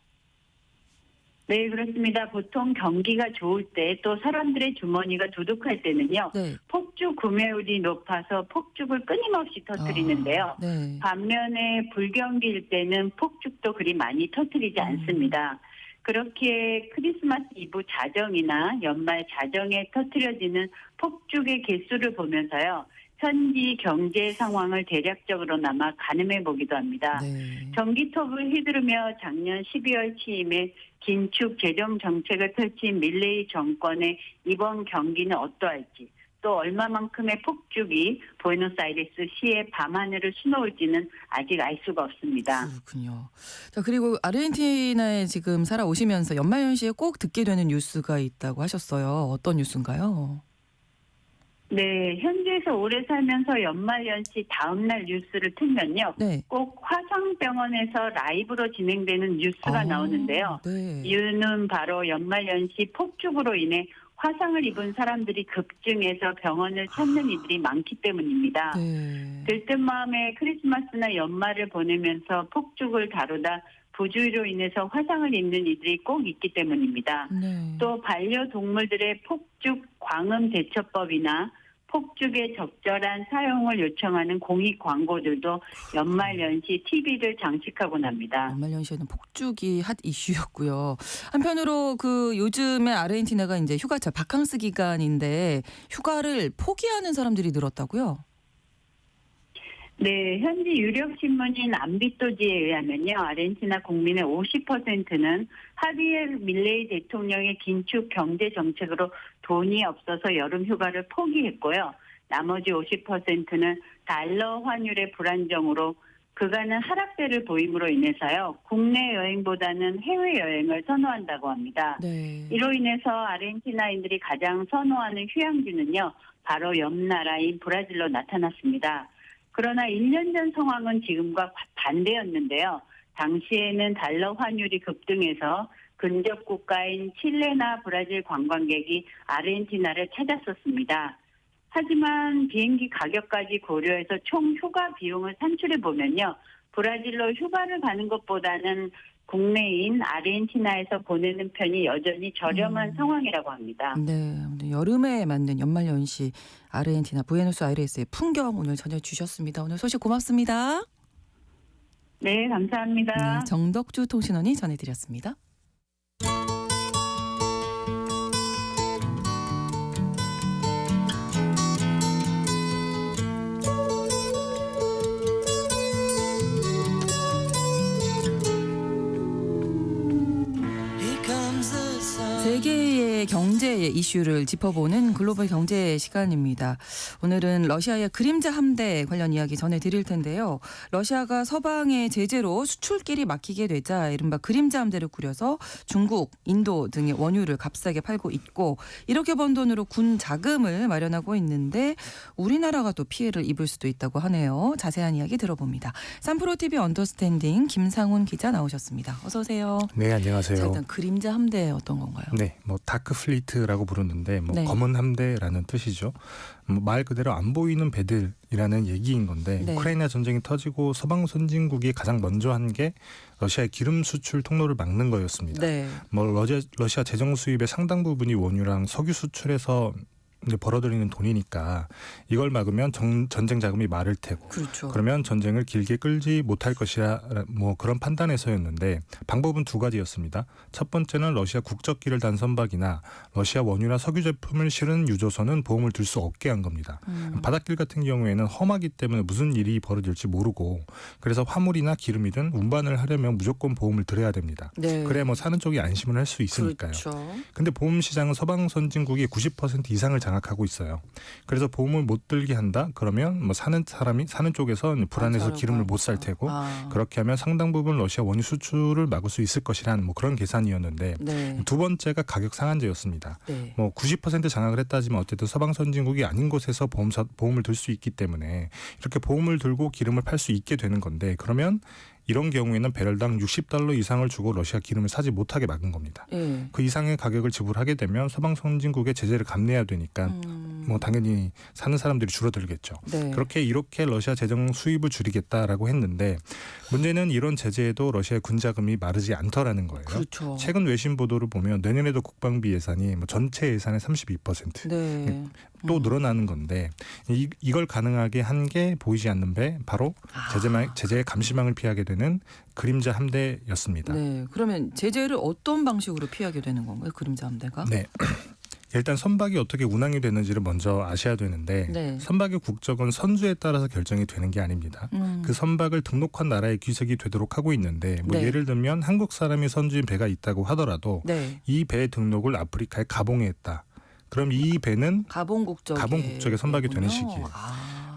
네, 그렇습니다. 보통 경기가 좋을 때 또 사람들의 주머니가 두둑할 때는요. 네. 폭죽 구매율이 높아서 폭죽을 끊임없이 터뜨리는데요. 네. 반면에 불경기일 때는 폭죽도 그리 많이 터뜨리지 않습니다. 그렇게 크리스마스 이브 자정이나 연말 자정에 터뜨려지는 폭죽의 개수를 보면서요. 현지 경제 상황을 대략적으로나마 가늠해 보기도 합니다. 네. 전기톱을 휘두르며 작년 12월 취임에 긴축 재정 정책을 펼친 밀레이 정권의 이번 경기는 어떠할지 또 얼마만큼의 폭죽이 부에노스아이레스 시의 밤하늘을 수놓을지는 아직 알 수가 없습니다. 그렇군요. 자, 그리고 아르헨티나에 지금 살아오시면서 연말연시에 꼭 듣게 되는 뉴스가 있다고 하셨어요. 어떤 뉴스인가요? 네, 현지에서 오래 살면서 연말연시 다음날 뉴스를 틀면요. 네. 꼭 화상병원에서 라이브로 진행되는 뉴스가 나오는데요. 네. 이유는 바로 연말연시 폭죽으로 인해 화상을 입은 사람들이 급증해서 병원을 찾는 이들이 많기 때문입니다. 네. 들뜬 마음에 크리스마스나 연말을 보내면서 폭죽을 다루다 부주의로 인해서 화상을 입는 이들이 꼭 있기 때문입니다. 네. 또 반려동물들의 폭죽 광음 대처법이나 폭죽의 적절한 사용을 요청하는 공익 광고들도 연말연시 TV를 장식하곤 합니다. 연말연시에는 폭죽이 핫 이슈였고요. 한편으로 그 요즘에 아르헨티나가 이제 휴가철 바캉스 기간인데 휴가를 포기하는 사람들이 늘었다고요? 네, 현지 유력 신문인 암비토지에 의하면요, 아르헨티나 국민의 50%는 하비에르 밀레이 대통령의 긴축 경제 정책으로 돈이 없어서 여름 휴가를 포기했고요. 나머지 50%는 달러 환율의 불안정으로 그간은 하락세를 보임으로 인해서요, 국내 여행보다는 해외 여행을 선호한다고 합니다. 네. 이로 인해서 아르헨티나인들이 가장 선호하는 휴양지는요, 바로 옆 나라인 브라질로 나타났습니다. 그러나 1년 전 상황은 지금과 반대였는데요. 당시에는 달러 환율이 급등해서 근접 국가인 칠레나 브라질 관광객이 아르헨티나를 찾았었습니다. 하지만 비행기 가격까지 고려해서 총 휴가 비용을 산출해 보면요. 브라질로 휴가를 가는 것보다는 국내인 아르헨티나에서 보내는 편이 여전히 저렴한 상황이라고 합니다. 네, 오늘 여름에 맞는 연말연시 아르헨티나 부에노스아이레스의 풍경 오늘 전해주셨습니다. 오늘 소식 고맙습니다. 네, 감사합니다. 네, 정덕주 통신원이 전해드렸습니다. 세계의 경제 이슈를 짚어보는 글로벌 경제 시간입니다. 오늘은 러시아의 그림자 함대 관련 이야기 전해드릴 텐데요. 러시아가 서방의 제재로 수출길이 막히게 되자 이른바 그림자 함대를 꾸려서 중국, 인도 등의 원유를 값싸게 팔고 있고 이렇게 번 돈으로 군 자금을 마련하고 있는데 우리나라가 또 피해를 입을 수도 있다고 하네요. 자세한 이야기 들어봅니다. 삼프로TV 언더스탠딩 김상훈 기자 나오셨습니다. 어서 오세요. 네, 안녕하세요. 자, 일단 그림자 함대 어떤 건가요? 네, 뭐 다크 플리트라고 부르는데 네. 검은 함대라는 뜻이죠. 말 그대로 안 보이는 배들이라는 얘기인 건데 네. 우크라이나 전쟁이 터지고 서방 선진국이 가장 먼저 한 게 러시아의 기름 수출 통로를 막는 거였습니다. 네. 뭐 러시아 재정 수입의 상당 부분이 원유랑 석유 수출에서 이제 벌어들이는 돈이니까 이걸 막으면 전쟁 자금이 마를 테고 그렇죠. 그러면 전쟁을 길게 끌지 못할 것이라 뭐 그런 판단에서였는데 방법은 두 가지였습니다. 첫 번째는 러시아 국적기를 단 선박이나 러시아 원유나 석유 제품을 실은 유조선은 보험을 들 수 없게 한 겁니다. 바닷길 같은 경우에는 험하기 때문에 무슨 일이 벌어질지 모르고 그래서 화물이나 기름이든 운반을 하려면 무조건 보험을 들어야 됩니다. 네. 그래야 뭐 사는 쪽이 안심을 할 수 있으니까요. 그렇죠. 근데 보험 시장은 서방 선진국이 90% 이상을 장악하고 있어요. 그래서 보험을 못 들게 한다? 그러면 뭐 사는 사람이 사는 쪽에서 불안해서 기름을 못 살 테고 그렇게 하면 상당 부분 러시아 원유 수출을 막을 수 있을 것이라는 뭐 그런 계산이었는데 네. 두 번째가 가격 상한제였습니다. 네. 뭐 90% 장악을 했다지만 어쨌든 서방 선진국이 아닌 곳에서 보험을 들 수 있기 때문에 이렇게 보험을 들고 기름을 팔 수 있게 되는 건데 그러면 이런 경우에는 배럴당 $60 이상을 주고 러시아 기름을 사지 못하게 막은 겁니다. 네. 그 이상의 가격을 지불하게 되면 서방 선진국의 제재를 감내해야 되니까 뭐 당연히 사는 사람들이 줄어들겠죠. 네. 이렇게 러시아 재정 수입을 줄이겠다라고 했는데 문제는 이런 제재에도 러시아의 군자금이 마르지 않더라는 거예요. 그렇죠. 최근 외신 보도를 보면 내년에도 국방비 예산이 뭐 전체 예산의 32% 네. 또 늘어나는 건데 이걸 가능하게 한 게 보이지 않는 배 바로 제재의 감시망을 피하게 되는 그림자 함대였습니다. 네. 그러면 제재를 어떤 방식으로 피하게 되는 건가요? 그림자 함대가? 네. 일단 선박이 어떻게 운항이 되는지를 먼저 아셔야 되는데 네. 선박의 국적은 선주에 따라서 결정이 되는 게 아닙니다. 그 선박을 등록한 나라의 귀색이 되도록 하고 있는데 뭐 네. 예를 들면 한국 사람이 선주인 배가 있다고 하더라도 네. 이 배의 등록을 아프리카에 가봉에 했다. 그럼 이 배는 가봉 국적의 선박이 되는 시기예요.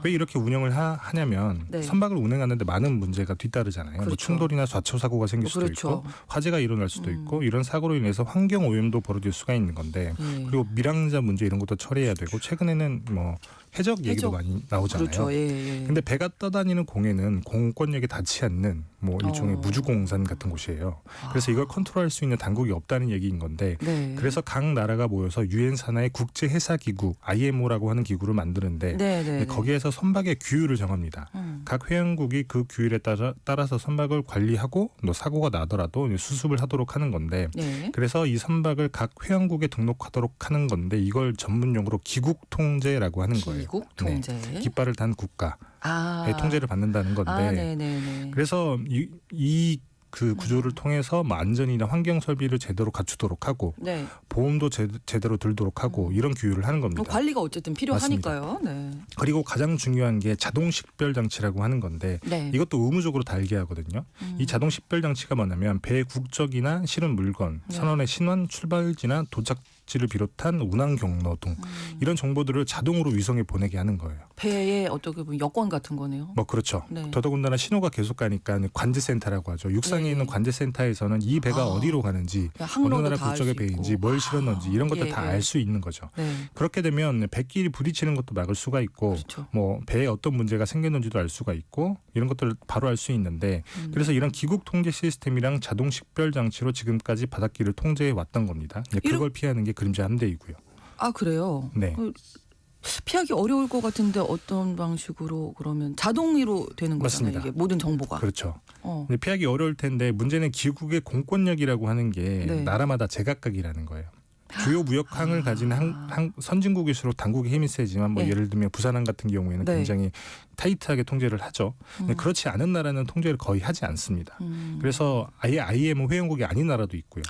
왜 이렇게 운영을 하냐면 네. 선박을 운행하는데 많은 문제가 뒤따르잖아요. 그렇죠. 뭐 충돌이나 좌초 사고가 생길 수도 그렇죠. 있고 화재가 일어날 수도 있고 이런 사고로 인해서 환경 오염도 벌어질 수가 있는 건데 네. 그리고 밀항자 문제 이런 것도 처리해야 되고 최근에는 뭐 해적 얘기도 많이 나오잖아요. 그렇죠. 예, 예. 근데 배가 떠다니는 공에는 공권력에 닿지 않는 뭐 일종의 무주공산 같은 곳이에요. 그래서 이걸 컨트롤할 수 있는 당국이 없다는 얘기인 건데 네. 그래서 각 나라가 모여서 유엔 산하의 국제 해사 기구 IMO라고 하는 기구를 만드는데 네. 거기에서 선박의 규율을 정합니다. 각 회원국이 그 규율에 따라서 선박을 관리하고 또 사고가 나더라도 수습을 하도록 하는 건데 네. 그래서 이 선박을 각 회원국에 등록하도록 하는 건데 이걸 전문용어로 기국 통제라고 하는 거예요. 기국 통제. 네. 깃발을 단 국가의 통제를 받는다는 건데 네네네. 그래서 그 구조를 통해서 뭐 안전이나 환경 설비를 제대로 갖추도록 하고 네. 보험도 제대로 들도록 하고 이런 규율을 하는 겁니다. 관리가 어쨌든 필요하니까요. 네. 그리고 가장 중요한 게 자동 식별 장치라고 하는 건데 네. 이것도 의무적으로 달게 하거든요. 이 자동 식별 장치가 뭐냐면 배의 국적이나 실은 물건, 선원의 신원, 출발지나 도착지를 비롯한 운항 경로 등 이런 정보들을 자동으로 위성에 보내게 하는 거예요. 배의 어떻게 보면 여권 같은 거네요. 뭐 그렇죠. 네. 더더군다나 신호가 계속 가니까 관제센터라고 하죠. 육상에 있는 관제센터에서는 이 배가 어디로 가는지 어느 나라 국적의 배인지 뭘 실었는지 이런 것들 다 알 수 있는 거죠. 네. 그렇게 되면 배끼리 부딪히는 것도 막을 수가 있고 그렇죠. 뭐 배에 어떤 문제가 생겼는지도 알 수가 있고 이런 것들을 바로 알 수 있는데 그래서 이런 기국 통제 시스템이랑 자동 식별 장치로 지금까지 바닷길을 통제해 왔던 겁니다. 그걸 피하는 게 그림자 함대이고요. 아 그래요? 네. 피하기 어려울 것 같은데 어떤 방식으로 그러면 자동으로 되는 거잖아요. 맞습니다. 이게 모든 정보가. 그렇죠. 근데 피하기 어려울 텐데 문제는 기국의 공권력이라고 하는 게 네. 나라마다 제각각이라는 거예요. 주요 무역항을 가진 선진국일수록 당국의 힘이 세지만 뭐 네. 예를 들면 부산항 같은 경우에는 네. 굉장히 타이트하게 통제를 하죠. 근데 그렇지 않은 나라는 통제를 거의 하지 않습니다. 그래서 아예 IMO 회원국이 아닌 나라도 있고요.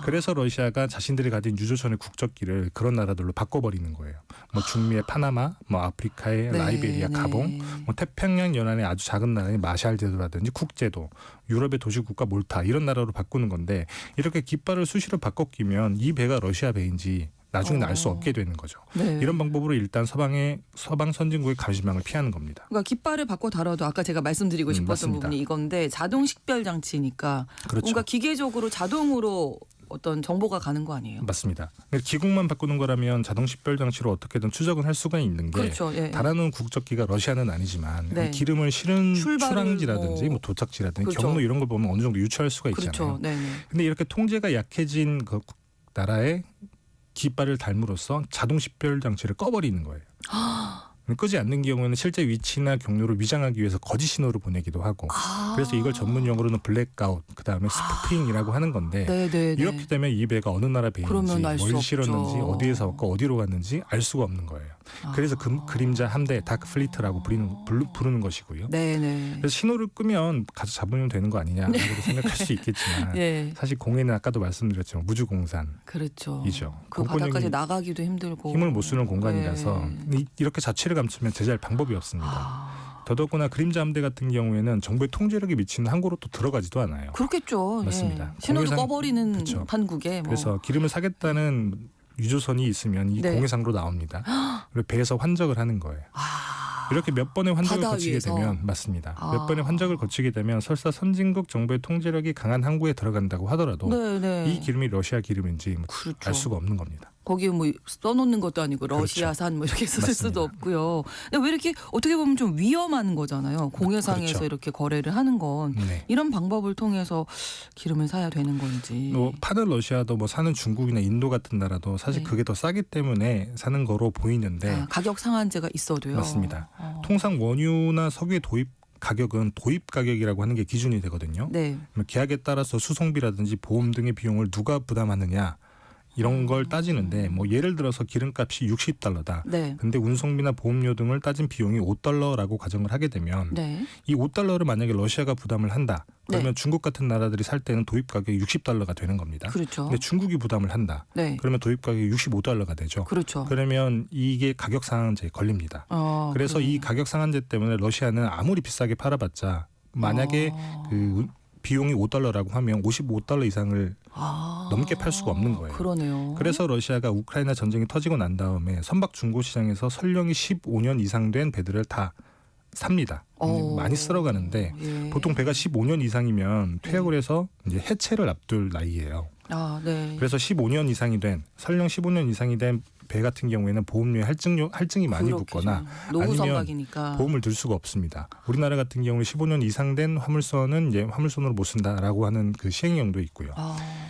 그래서 러시아가 자신들이 가진 유조선의 국적기를 그런 나라들로 바꿔버리는 거예요. 뭐 중미의 파나마, 뭐 아프리카의 네, 라이베리아, 가봉, 뭐 태평양 연안의 아주 작은 나라인 마샬 제도라든지 쿡제도, 유럽의 도시국가 몰타 이런 나라로 바꾸는 건데 이렇게 깃발을 수시로 바꿔 끼면 이 배가 러시아 배인지 나중에는 알 수 없게 되는 거죠. 네. 이런 방법으로 일단 서방 선진국의 감시망을 피하는 겁니다. 그러니까 깃발을 바꿔 달아도 아까 제가 말씀드리고 싶었던 맞습니다. 부분이 이건데 자동 식별 장치니까 그렇죠. 뭔가 기계적으로 자동으로 어떤 정보가 가는 거 아니에요? 맞습니다. 기국만 바꾸는 거라면 자동 식별 장치로 어떻게든 추적은 할 수가 있는 게 그렇죠. 예. 달아놓은 국적기가 러시아는 아니지만 네. 기름을 실은 출발을 출항지라든지 뭐 도착지라든지 그렇죠. 경로 이런 걸 보면 어느 정도 유추할 수가 있잖아요. 그렇죠. 네. 근데 이렇게 통제가 약해진 그 나라의 깃발을 달므로써 자동 식별 장치를 꺼버리는 거예요. 끄지 않는 경우에는 실제 위치나 경로를 위장하기 위해서 거짓 신호를 보내기도 하고 그래서 이걸 전문 용어로는 블랙아웃 그다음에 스푸핑이라고 하는 건데 네. 이렇게 되면 이 배가 어느 나라 배인지 그러면 알 수 뭘 없죠. 실었는지 어디에서 왔고 어디로 갔는지 알 수가 없는 거예요. 그래서 그림자 함대 다크 플리트라고 부르는 것이고요. 네네. 그래서 신호를 끄면 가서 잡으면 되는 거 아니냐라고 생각할 수 있겠지만 예. 사실 공해는 아까도 말씀드렸지만 무주공산이죠. 그렇죠. 그 공권력이 바닥까지 나가기도 힘들고 힘을 못 쓰는 공간이라서 네. 이렇게 자취를 감추면 제재할 방법이 없습니다. 더더구나 그림자 함대 같은 경우에는 정부의 통제력이 미치는 항구로 또 들어가지도 않아요. 그렇겠죠. 맞습니다. 예. 신호도 공해상- 꺼버리는 그렇죠. 판국에 뭐. 그래서 기름을 사겠다는 유조선이 있으면 이 네. 공해상으로 나옵니다. 그리고 배에서 환적을 하는 거예요. 이렇게 몇 번의 환적을 바다 거치게 위에서. 되면 맞습니다. 몇 번의 환적을 거치게 되면 설사 선진국 정부의 통제력이 강한 항구에 들어간다고 하더라도 네네. 이 기름이 러시아 기름인지 뭐 그렇죠. 알 수가 없는 겁니다. 거기에 뭐 써놓는 것도 아니고 러시아산 뭐 이렇게 쓸 수도 없고요. 근데 왜 이렇게 어떻게 보면 좀 위험한 거잖아요. 공해상에서 그렇죠. 이렇게 거래를 하는 건 네. 이런 방법을 통해서 기름을 사야 되는 건지. 뭐 파는 러시아도 뭐 사는 중국이나 인도 같은 나라도 사실 네. 그게 더 싸기 때문에 사는 거로 보이는데 가격 상한제가 있어도요. 맞습니다. 통상 원유나 석유의 도입 가격은 도입 가격이라고 하는 게 기준이 되거든요. 네. 계약에 따라서 수송비라든지 보험 등의 비용을 누가 부담하느냐 이런 걸 따지는데 뭐 예를 들어서 기름값이 $60다. 네. 근데 운송비나 보험료 등을 따진 비용이 $5라고 가정을 하게 되면 네. 이 $5를 만약에 러시아가 부담을 한다. 그러면 네. 중국 같은 나라들이 살 때는 도입 가격이 $60가 되는 겁니다. 그렇죠. 근데 중국이 부담을 한다. 네. 그러면 도입 가격이 $65가 되죠. 그렇죠. 그러면 이게 가격 상한제에 걸립니다. 그래서 그래요. 이 가격 상한제 때문에 러시아는 아무리 비싸게 팔아봤자 만약에 그 비용이 $5라고 하면 $55 이상을 넘게 팔 수가 없는 거예요. 그러네요. 그래서 러시아가 우크라이나 전쟁이 터지고 난 다음에 선박 중고 시장에서 선령이 15년 이상 된 배들을 다 삽니다. 많이 쓸어가는데 예. 보통 배가 15년 이상이면 퇴역을 해서 이제 해체를 앞둘 나이예요. 네. 그래서 15년 이상이 된 설령 15년 이상이 된 배 같은 경우에는 보험료에 할증이 많이 붙거나 노후 아니면 선박이니까. 보험을 들 수가 없습니다. 우리나라 같은 경우는 15년 이상 된 화물선은 이제 화물선으로 못 쓴다라고 하는 그 시행령도 있고요.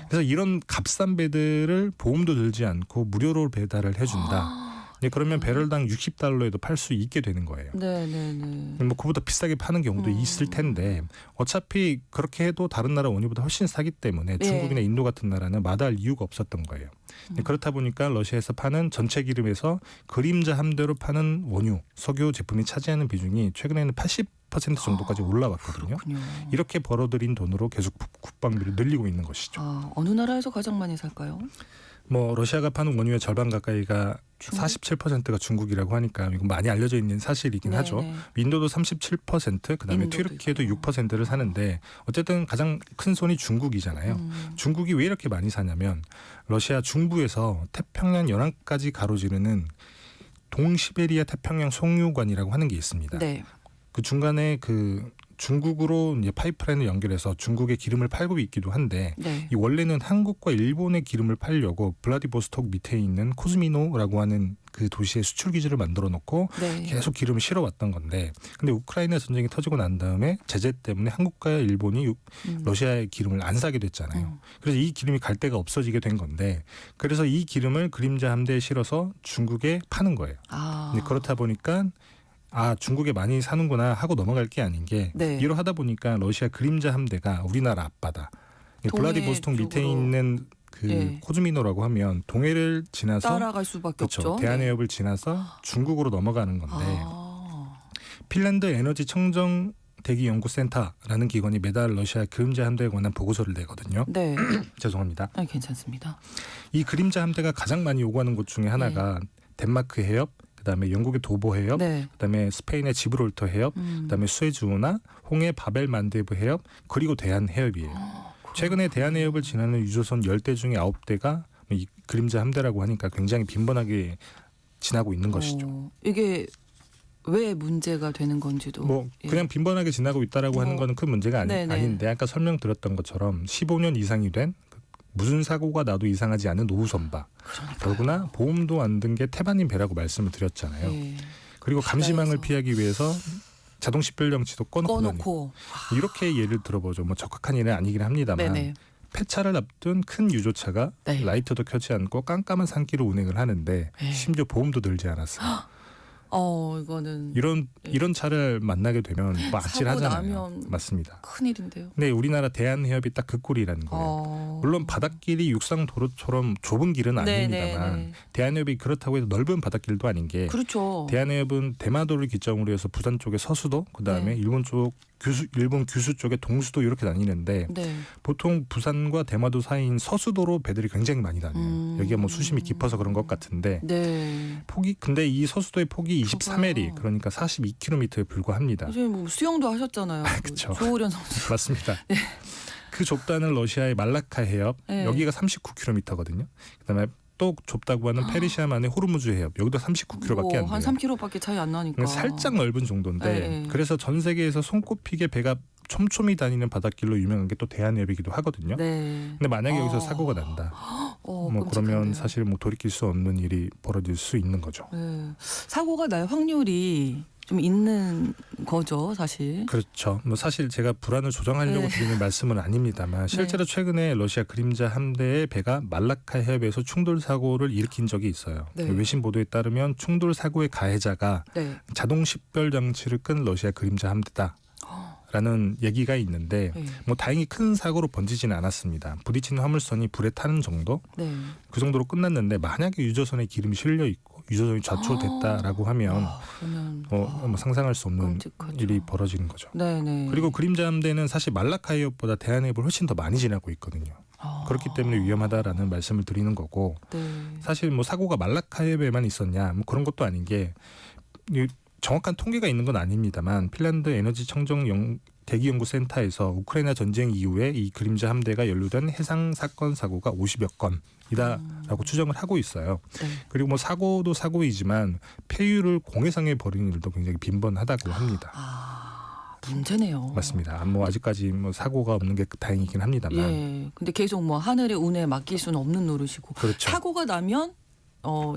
그래서 이런 값싼 배들을 보험도 들지 않고 무료로 배달을 해준다. 그러면 배럴당 $60에도 팔 수 있게 되는 거예요. 네네네. 뭐 그보다 비싸게 파는 경우도 있을 텐데 어차피 그렇게 해도 다른 나라 원유보다 훨씬 싸기 때문에 중국이나 인도 같은 나라는 마다할 이유가 없었던 거예요. 그렇다 보니까 러시아에서 파는 전체 기름에서 그림자 함대로 파는 원유, 석유 제품이 차지하는 비중이 최근에는 80% 정도까지 올라왔거든요. 그렇군요. 이렇게 벌어들인 돈으로 계속 국방비를 늘리고 있는 것이죠. 어느 나라에서 가장 많이 살까요? 뭐 러시아가 파는 원유의 절반 가까이가 47%가 중국이라고 하니까 이건 많이 알려져 있는 사실이긴 네네. 하죠. 인도도 37%, 그다음에 인도도 튀르키예도 있고. 6%를 사는데 어쨌든 가장 큰 손이 중국이잖아요. 중국이 왜 이렇게 많이 사냐면 러시아 중부에서 태평양 연안까지 가로지르는 동시베리아 태평양 송유관이라고 하는 게 있습니다. 네. 그 중간에 그 중국으로 이제 파이프라인을 연결해서 중국의 기름을 팔고 있기도 한데 네. 이 원래는 한국과 일본의 기름을 팔려고 블라디보스톡 밑에 있는 코즈미노라고 하는 그 도시에 수출 기지를 만들어 놓고 네. 계속 기름을 실어왔던 건데 근데 우크라이나 전쟁이 터지고 난 다음에 제재 때문에 한국과 일본이 러시아의 기름을 안 사게 됐잖아요. 그래서 이 기름이 갈 데가 없어지게 된 건데 그래서 이 기름을 그림자 함대에 실어서 중국에 파는 거예요. 근데 그렇다 보니까 중국에 많이 사는구나 하고 넘어갈 게 아닌 게 네. 이러 하다 보니까 러시아 그림자 함대가 우리나라 앞바다 블라디보스톡 밑에 쪽으로. 있는 그 코즈미노라고 하면 동해를 지나서 따라갈 수밖에 그렇죠. 없죠. 대한해협을 지나서 중국으로 넘어가는 건데 핀란드 에너지 청정 대기 연구센터라는 기관이 매달 러시아 그림자 함대에 관한 보고서를 내거든요. 네. 죄송합니다. 괜찮습니다. 이 그림자 함대가 가장 많이 요구하는 곳 중에 하나가 덴마크 해협, 그다음에 영국의 도보 해협, 네. 그다음에 스페인의 지브롤터 해협, 그다음에 수에즈운하, 홍해 바벨 만데브 해협, 그리고 대한 해협이에요. 최근에 대한 해협을 지나는 유조선 10대 중에 9대가 이 그림자 함대라고 하니까 굉장히 빈번하게 지나고 있는 것이죠. 이게 왜 문제가 되는 건지도 뭐 그냥 빈번하게 지나고 있다라고 하는 거는 큰 문제가 아닌데 아까 설명드렸던 것처럼 15년 이상이 된 무슨 사고가 나도 이상하지 않은 노후 선박. 더구나 보험도 안 든 게 태반인 배라고 말씀을 드렸잖아요. 그리고 감시망을 피하기 위해서 자동 식별장치도 꺼놓고 이렇게 예를 들어보죠. 뭐 적확한 일은 아니긴 합니다만 네네. 폐차를 앞둔 큰 유조차가 네. 라이터도 켜지 않고 깜깜한 산길로 운행을 하는데 네. 심지어 보험도 들지 않았어요. 이거는 이런 차를 만나게 되면 뭐 사고 아찔하잖아요. 나면 맞습니다. 큰일인데요. 네, 우리나라 대한해협이 딱 그 꼴이라는 거예요. 물론 바닷길이 육상 도로처럼 좁은 길은 아닙니다만 대한해협이 그렇다고 해서 넓은 바닷길도 아닌 게 그렇죠. 대한해협은 대마도를 기점으로 해서 부산 쪽에 서수도, 그다음에 일본 규수 쪽에 동수도 이렇게 나뉘는데 보통 부산과 대마도 사이인 서수도로 배들이 굉장히 많이 다녀요. 여기가 뭐 수심이 깊어서 그런 것 같은데 근데 이 서수도의 폭이 23mm 그러니까 42km에 불과합니다. 요즘 뭐 수영도 하셨잖아요. 그렇죠. 조호련 선수. 맞습니다. 그 좁다는 러시아의 말라카 해협 여기가 39km거든요. 그다음에 또 좁다고 하는 페르시아만의 호르무즈 해협 여기도 39km밖에 안 돼요. 한 3km밖에 차이 안 나니까. 살짝 넓은 정도인데 그래서 전 세계에서 손꼽히게 배가 촘촘히 다니는 바닷길로 유명한 게 또 대한해협이기도 하거든요. 근데 만약에 여기서 사고가 난다. 뭐 그러면 사실 뭐 돌이킬 수 없는 일이 벌어질 수 있는 거죠. 사고가 날 확률이 좀 있는 거죠, 사실. 그렇죠. 뭐 사실 제가 불안을 조정하려고 드리는 말씀은 아닙니다만 실제로 최근에 러시아 그림자 함대의 배가 말라카 해협에서 충돌 사고를 일으킨 적이 있어요. 외신 보도에 따르면 충돌 사고의 가해자가 자동 식별 장치를 끈 러시아 그림자 함대다. 라는 얘기가 있는데 뭐 다행히 큰 사고로 번지지는 않았습니다. 부딪힌 화물선이 불에 타는 정도? 그 정도로 끝났는데 만약에 유조선에 기름이 실려 있고 유조선이 좌초됐다라고 하면 뭐 상상할 수 없는 끔찍하죠. 일이 벌어지는 거죠. 그리고 그림자 함대는 사실 말라카 해협보다 대한해협을 훨씬 더 많이 지나고 있거든요. 그렇기 때문에 위험하다라는 말씀을 드리는 거고 사실 뭐 사고가 말라카 해협에만 있었냐 뭐 그런 것도 아닌 게 정확한 통계가 있는 건 아닙니다만 핀란드 에너지 청정 대기연구센터에서 우크라이나 전쟁 이후에 이 그림자 함대가 연루된 해상 사건 사고가 50여 건이다라고 추정을 하고 있어요. 그리고 뭐 사고도 사고이지만 폐유를 공해상에 버리는 일도 굉장히 빈번하다고 합니다. 문제네요. 맞습니다. 뭐 아직까지 뭐 사고가 없는 게 다행이긴 합니다만. 근데 계속 뭐 하늘의 운에 맡길 수는 없는 노릇이고. 그렇죠. 사고가 나면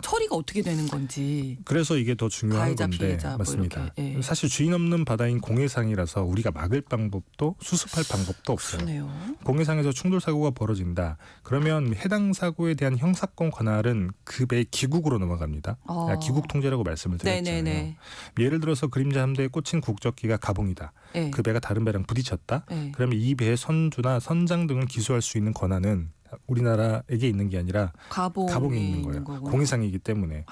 처리가 어떻게 되는 건지. 그래서 이게 더 중요한 건데 피해자, 맞습니다. 뭐 사실 주인 없는 바다인 공해상이라서 우리가 막을 방법도 수습할 방법도 없어요. 그러네요. 공해상에서 충돌 사고가 벌어진다. 그러면 해당 사고에 대한 형사권 관할은 그 배의 기국으로 넘어갑니다. 기국 통제라고 말씀을 드렸잖아요. 예를 들어서 그림자 함대에 꽂힌 국적기가 가봉이다. 그 배가 다른 배랑 부딪혔다. 그러면 이 배의 선주나 선장 등을 기소할 수 있는 권한은 우리나라에게 있는 게 아니라 가봉에 있는 거예요. 공해상이기 때문에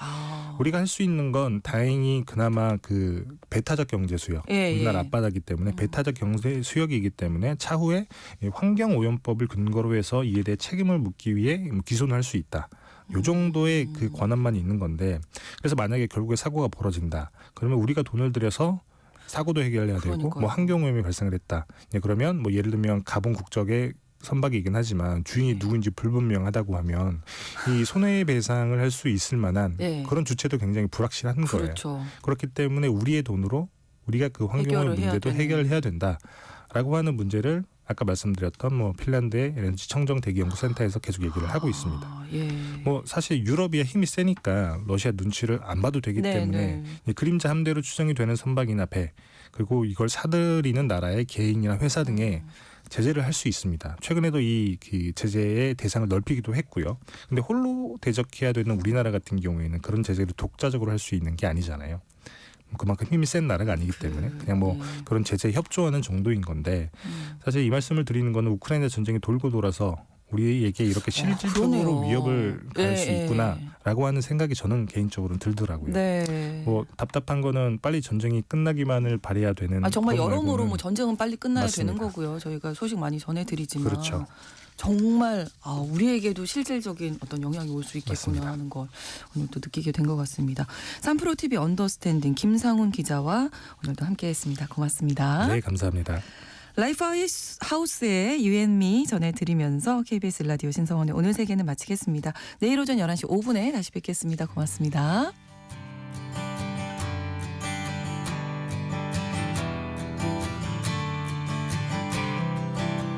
우리가 할 수 있는 건 다행히 그나마 그 배타적 경제 수역 우리나라 앞바다이기 때문에 배타적 경제 수역이기 때문에 차후에 환경오염법을 근거로 해서 이에 대해 책임을 묻기 위해 기소는 할 수 있다. 요 정도의 그 권한만 있는 건데 그래서 만약에 결국에 사고가 벌어진다. 그러면 우리가 돈을 들여서 사고도 해결해야 되고 뭐 환경오염이 발생을 했다. 그러면 뭐 예를 들면 가봉 국적의 선박이긴 하지만 주인이 누구인지 불분명하다고 하면 이 손해배상을 할 수 있을 만한 그런 주체도 굉장히 불확실한 거예요. 그렇기 때문에 우리의 돈으로 우리가 그 환경오염 문제도 해결해야 된다라고 하는 문제를 아까 말씀드렸던 뭐 핀란드의 에너지 청정 대기연구센터에서 계속 얘기를 하고 있습니다. 뭐 사실 유럽이야 힘이 세니까 러시아 눈치를 안 봐도 되기 때문에 그림자 함대로 추정이 되는 선박이나 배 그리고 이걸 사들이는 나라의 개인이나 회사 등에 제재를 할 수 있습니다. 최근에도 이 제재의 대상을 넓히기도 했고요. 근데 홀로 대적해야 되는 우리나라 같은 경우에는 그런 제재를 독자적으로 할 수 있는 게 아니잖아요. 그만큼 힘이 센 나라가 아니기 때문에 그냥 뭐 그런 제재에 협조하는 정도인 건데 사실 이 말씀을 드리는 거는 우크라이나 전쟁이 돌고 돌아서 우리에게 이렇게 실질적으로 위협을 가할 수 있구나라고 하는 생각이 저는 개인적으로는 들더라고요. 뭐 답답한 거는 빨리 전쟁이 끝나기만을 바라야 되는. 정말 여러모로 뭐 전쟁은 빨리 끝나야 맞습니다. 되는 거고요. 저희가 소식 많이 전해드리지만 그렇죠. 정말 우리에게도 실질적인 어떤 영향이 올 수 있겠구나 맞습니다. 하는 걸 오늘 또 느끼게 된 것 같습니다. 삼프로 TV 언더스탠딩 김상훈 기자와 오늘도 함께했습니다. 고맙습니다. 네, 감사합니다. 라이프 하우스의 You and Me 전해드리면서 KBS 라디오 신성원의 오늘 세계는 마치겠습니다. 내일 오전 11시 5분에 다시 뵙겠습니다. 고맙습니다.